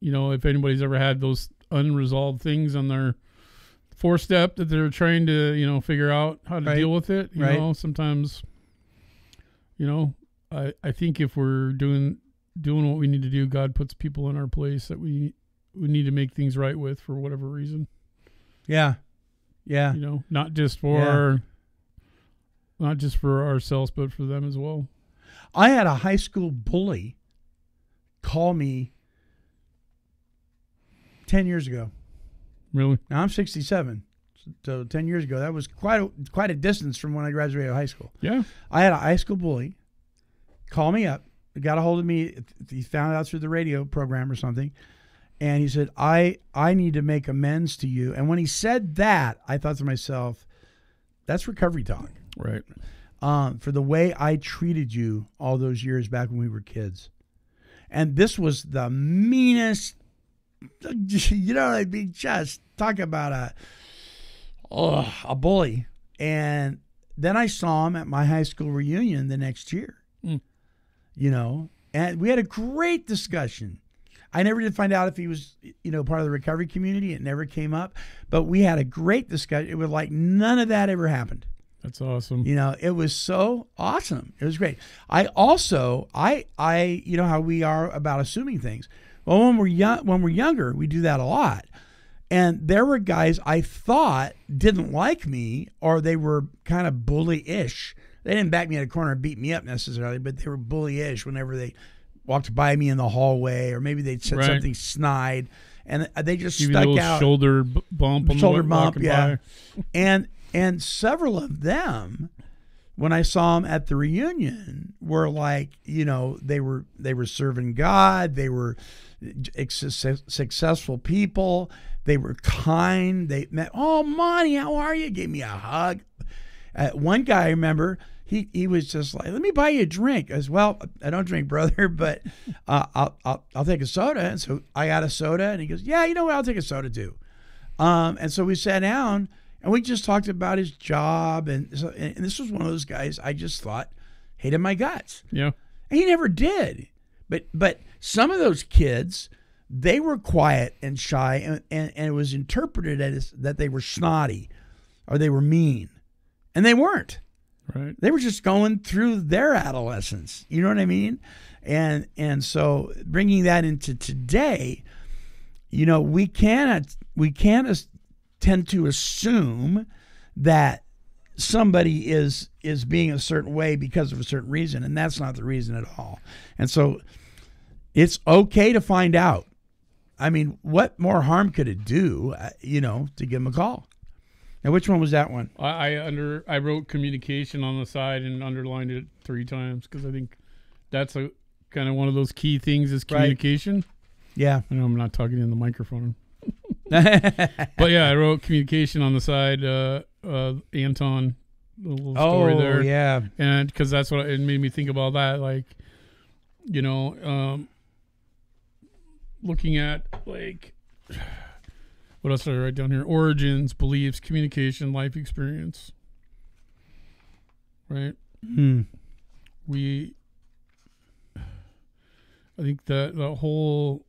if anybody's ever had those unresolved things on their 4-step that they're trying to figure out how to deal with it, you know, sometimes. I think if we're doing what we need to do, God puts people in our place that we need to make things right with for whatever reason. Yeah. Yeah. Not just for ourselves, but for them as well. I had a high school bully call me 10 years ago. Really? Now I'm 67. So 10 years ago, that was quite a distance from when I graduated high school. Yeah. I had a high school bully call me up, got a hold of me. He found out through the radio program or something. And he said, I need to make amends to you. And when he said that, I thought to myself, that's recovery talk. Right. For the way I treated you all those years back when we were kids. And this was the meanest, you know what I mean? Just talk about a bully. And then I saw him at my high school reunion the next year, and we had a great discussion. I never did find out if he was, part of the recovery community. It never came up, but we had a great discussion. It was like none of that ever happened. That's awesome. It was so awesome. It was great. I also, how we are about assuming things. Well, when we're younger, we do that a lot. And there were guys I thought didn't like me, or they were kind of bully-ish. They didn't back me in a corner and beat me up necessarily, but they were bully-ish whenever they walked by me in the hallway, or maybe they'd said Right. something snide, and they just Give you a stuck little out. shoulder bump. On Shoulder the bump, walking yeah. by. And several of them, when I saw them at the reunion, were like, they were serving God. They were successful people. They were kind. They met, oh, Monty, how are you? Gave me a hug. One guy, I remember, he was just like, let me buy you a drink. I said, well, I don't drink, brother, but I'll take a soda. And so I got a soda, and he goes, yeah, you know what? I'll take a soda too. And so we sat down, and we just talked about his job. And this was one of those guys I just thought hated my guts. Yeah. And he never did. But some of those kids, they were quiet and shy, and it was interpreted as that they were snotty or they were mean. And they weren't. Right. They were just going through their adolescence. You know what I mean? And so bringing that into today, we can't tend to assume that somebody is being a certain way because of a certain reason, and that's not the reason at all. And so it's okay to find out. I mean, what more harm could it do, to give them a call? Now, which one was that one? I wrote communication on the side and underlined it 3 times because I think that's a kind of one of those key things is communication. Right. Yeah. I know I'm not talking in the microphone. But yeah, I wrote communication on the side. Anton, the little story there. Oh, yeah. And because that's what it made me think about that. Like, looking at like, what else did I write down here? Origins, beliefs, communication, life experience. Right? I think that the whole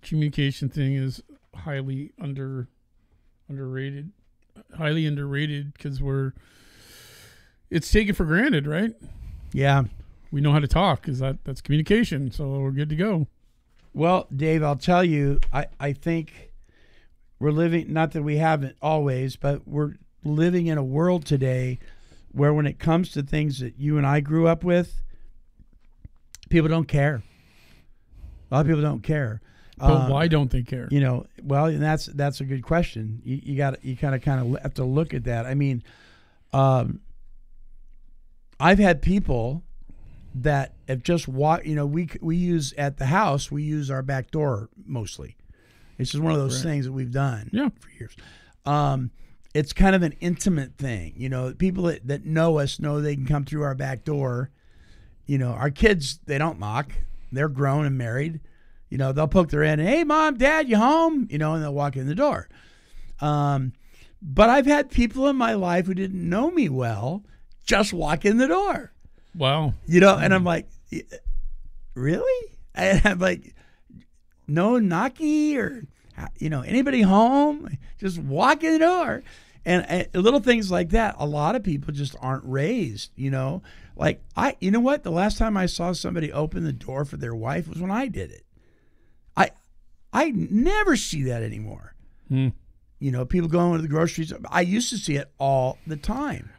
communication thing is highly underrated. Highly underrated because it's taken for granted, right? Yeah. We know how to talk. That's communication, so we're good to go. Well, Dave, I'll tell you, I think we're living, not that we haven't always, but we're living in a world today where when it comes to things that you and I grew up with, people don't care. A lot of people don't care. But why don't they care? Well, and that's a good question. You kind of have to look at that. I mean, I've had people that have just walked. We use at the house. We use our back door mostly. It's just one of those things that we've done for years. It's kind of an intimate thing. People that know us know they can come through our back door. Our kids, they don't knock. They're grown and married. They'll poke their head and, hey, Mom, Dad, you home? And they'll walk in the door. But I've had people in my life who didn't know me well just walk in the door. Wow. And I'm like, really? And I'm like, no knocky or, anybody home? Just walk in the door. And little things like that, a lot of people just aren't raised, Like, you know what? The last time I saw somebody open the door for their wife was when I did it. I never see that anymore. People going to the grocery store. I used to see it all the time.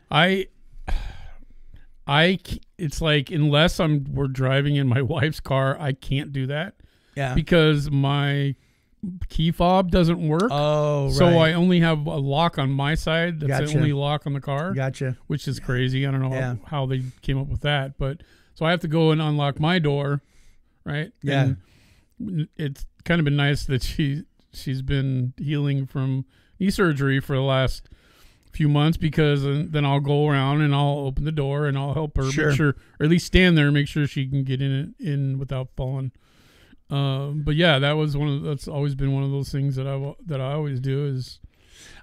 It's like unless we're driving in my wife's car, I can't do that. Yeah. Because my key fob doesn't work. Oh, right. So I only have a lock on my side. That's the only lock on the car. Gotcha. Which is crazy. I don't know how they came up with that. But so I have to go and unlock my door, right? Yeah. And it's kind of been nice that she's been healing from knee surgery for the last few months because then I'll go around and I'll open the door and I'll help her make sure, or at least stand there and make sure she can get in without falling. But yeah, that's always been one of those things that I always do is.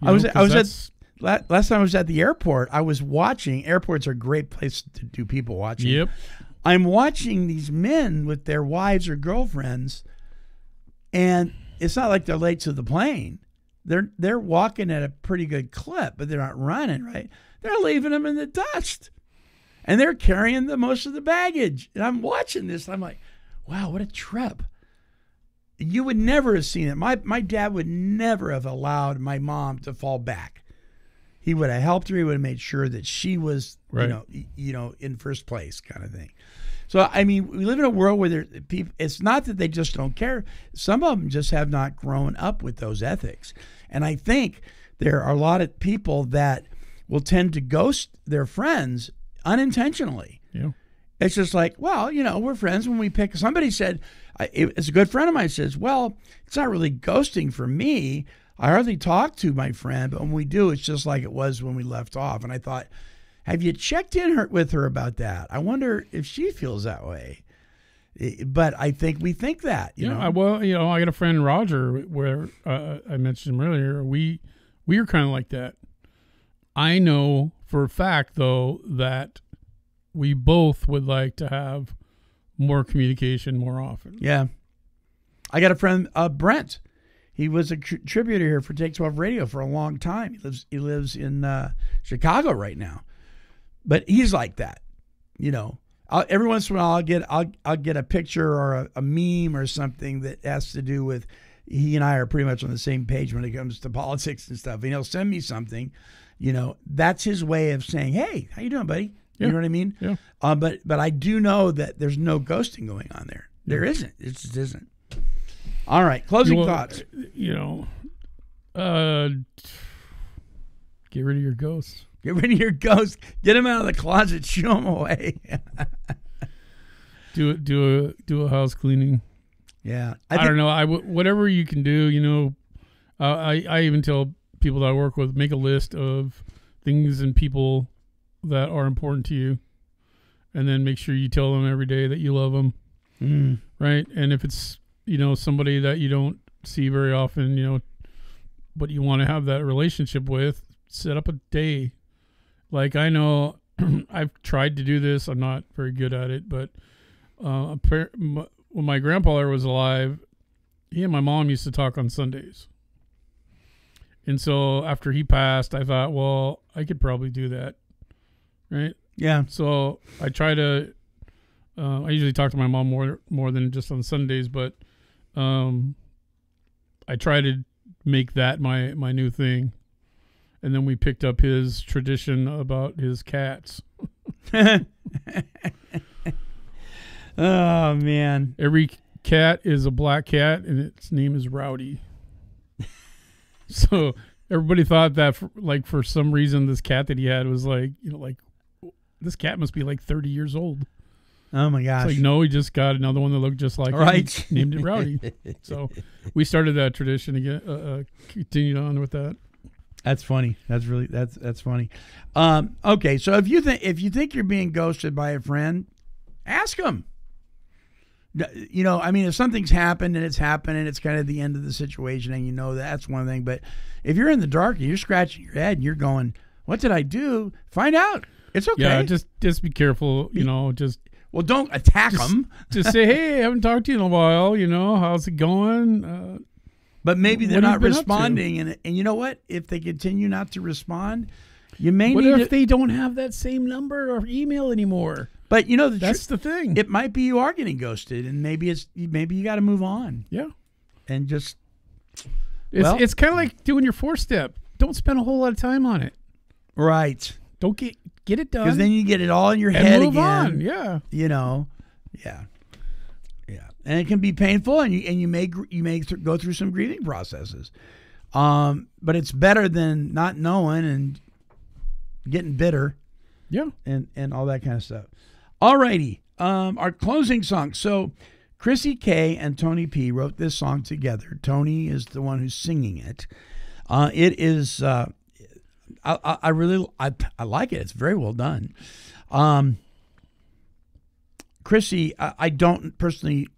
Last time I was at the airport. I was watching. Airports are a great place to do people watching. Yep. I'm watching these men with their wives or girlfriends, and it's not like they're late to the plane. They're walking at a pretty good clip, but they're not running, right? They're leaving them in the dust, and they're carrying most of the baggage. And I'm watching this, and I'm like, wow, what a trip. You would never have seen it. My dad would never have allowed my mom to fall back. He would have helped her. He would have made sure that she was, in first place kind of thing. So, I mean, we live in a world where people, it's not that they just don't care. Some of them just have not grown up with those ethics. And I think there are a lot of people that will tend to ghost their friends unintentionally. Yeah. It's just like, well, we're friends when we pick. Somebody said, it's a good friend of mine says, well, it's not really ghosting for me. I hardly talk to my friend, but when we do, it's just like it was when we left off. And I thought, have you checked in with her about that? I wonder if she feels that way. But I think we think that, you know. Well, I got a friend, Roger, where I mentioned him earlier. We are kind of like that. I know for a fact, though, that we both would like to have more communication more often. Yeah. I got a friend, Brent. He was a contributor here for Take 12 Radio for a long time. He lives in Chicago right now. But he's like that, Every once in a while, I'll get a picture or a meme or something that has to do with he and I are pretty much on the same page when it comes to politics and stuff. And he'll send me something, That's his way of saying, "Hey, how you doing, buddy?" Yeah. You know what I mean? Yeah. But I do know that there's no ghosting going on there. There isn't. It just isn't. All right, closing thoughts. Get rid of your ghosts. Get rid of your ghosts. Get them out of the closet. Shoo them away. Do a house cleaning. Yeah, I don't know. Whatever you can do. I even tell people that I work with, make a list of things and people that are important to you, and then make sure you tell them every day that you love them. Right? And if it's somebody that you don't see very often, but you want to have that relationship with, set up a day. Like, I know I've tried to do this. I'm not very good at it, but when my grandfather was alive, he and my mom used to talk on Sundays. And so after he passed, I thought, well, I could probably do that. Right? Yeah. So I try to, I usually talk to my mom more than just on Sundays, but I try to make that my new thing. And then we picked up his tradition about his cats. Oh, man. Every cat is a black cat, and its name is Rowdy. So everybody thought that, for some reason, this cat that he had was this cat must be 30 years old. Oh, my gosh. It's no, he just got another one that looked just like him. Named it Rowdy. So we started that tradition again, continued on with that. That's funny. That's funny. Okay, so if you think you're being ghosted by a friend, ask them. If something's happened and it's kind of the end of the situation, and that's one thing. But if you're in the dark and you're scratching your head and you're going, "What did I do?" Find out. It's okay. Yeah, just be careful. Well, don't attack them. Just say, "Hey, I haven't talked to you in a while. How's it going?" But maybe they're not responding, and you know what? If they continue not to respond, you may what need. What if they don't have that same number or email anymore? But that's the thing. It might be you are getting ghosted, and maybe you got to move on. Yeah, and just it's kind of like doing your 4-step. Don't spend a whole lot of time on it. Right. Don't get it done, because then you get it all in your and head move again. On. Yeah. Yeah. Yeah, and it can be painful, and you may go through some grieving processes, but it's better than not knowing and getting bitter, and all that kind of stuff. Alrighty, our closing song. So, Chrissy K and Tony P wrote this song together. Tony is the one who's singing it. It is, I really like it. It's very well done. Chrissy, I don't personally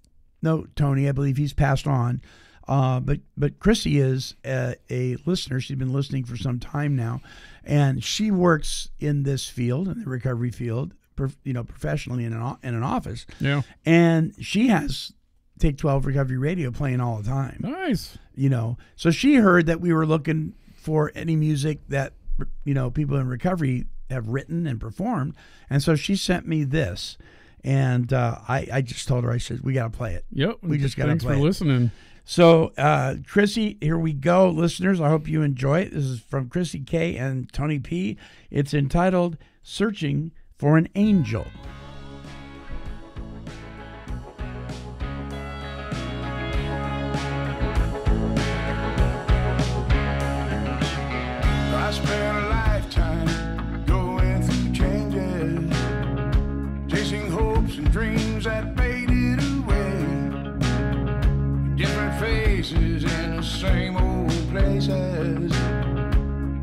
know Tony. I believe he's passed on. But Chrissy is a listener. She's been listening for some time now. And she works in this field, in the recovery field, professionally in an office. Yeah. And she has Take 12 Recovery Radio playing all the time. Nice. So she heard that we were looking for any music that, people in recovery have written and performed. And so she sent me this. And I just told her, I said, we got to play it. Yep. We just got to play it. Thanks for listening. So, Chrissy, here we go. Listeners, I hope you enjoy it. This is from Chrissy K and Tony P. It's entitled Searching for an Angel. those same old places.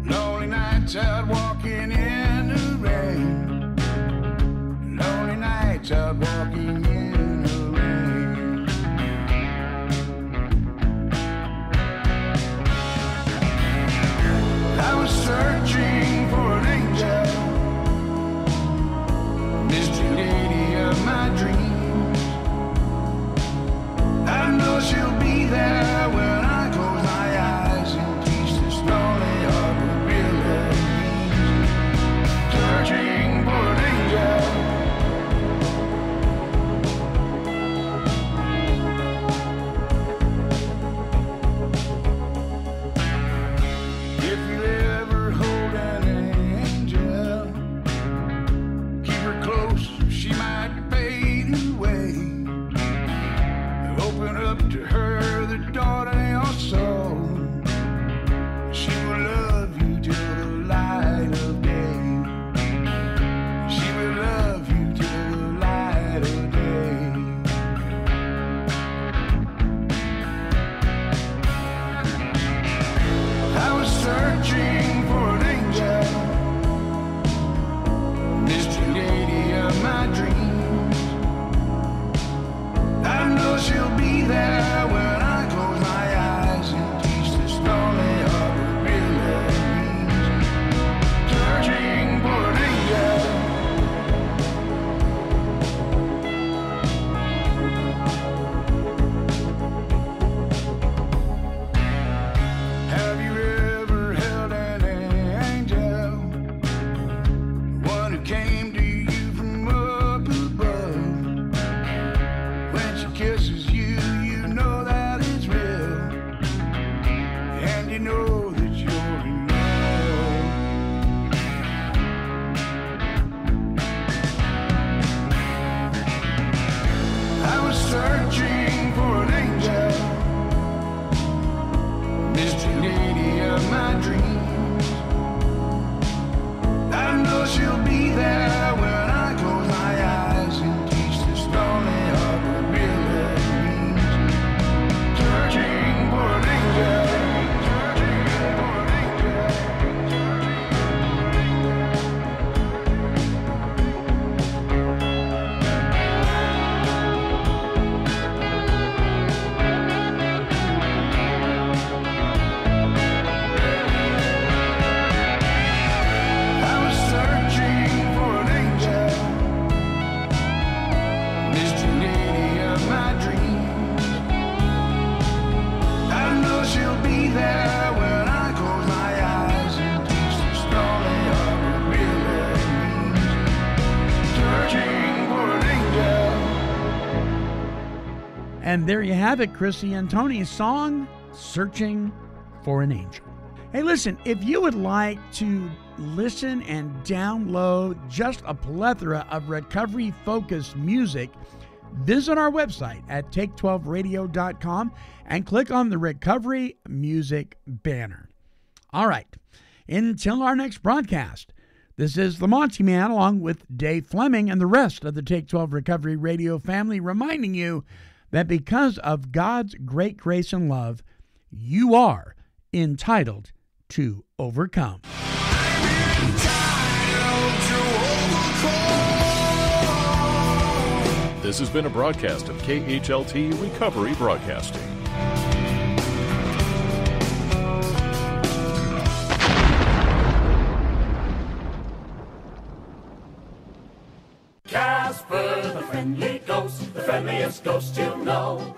Lonely nights out walking in the rain. Lonely nights out walking in the rain. I was searching for an angel, Mr. Lady of my dreams. I know she'll be there when I close my eyes and teach this lonely heart what real love means. Searching for an angel. If you ever hold an angel, keep her close, she might fade away. Open up to her the door to your soul. She will love you till the light of day. She will love you till the light of day. I was searching for an angel, Mr. Lady of my dreams. I know she'll be there when I close my eyes and teach this lonely heart what real love means. Searching for an angel. Have you ever held an angel? One who came to you from up above. When she kisses you, you know that it's real. And you know that you're in love. I was searching for an angel, Mr. Lady of my dreams. I know she'll be there when I close my eyes and teach this lonely heart what real love means. Searching for an angel. Searching for an I was searching for an angel, Mr. Lady of my dreams. I know she'll be there when I close my eyes and teach this lonely heart what real love means. Searching for an angel. And there you have it, Chrissy and Tony's song, Searching for an Angel. Hey, listen, if you would like to listen and download just a plethora of recovery-focused music, visit our website at take12radio.com and click on the Recovery Music banner. All right, until our next broadcast, this is the Monty'man along with Dave Fleming and the rest of the Take 12 Recovery Radio family reminding you that because of God's great grace and love, you are entitled to overcome. This has been a broadcast of KHLT Recovery Broadcasting. Casper, the friendly ghost, the friendliest ghost you know.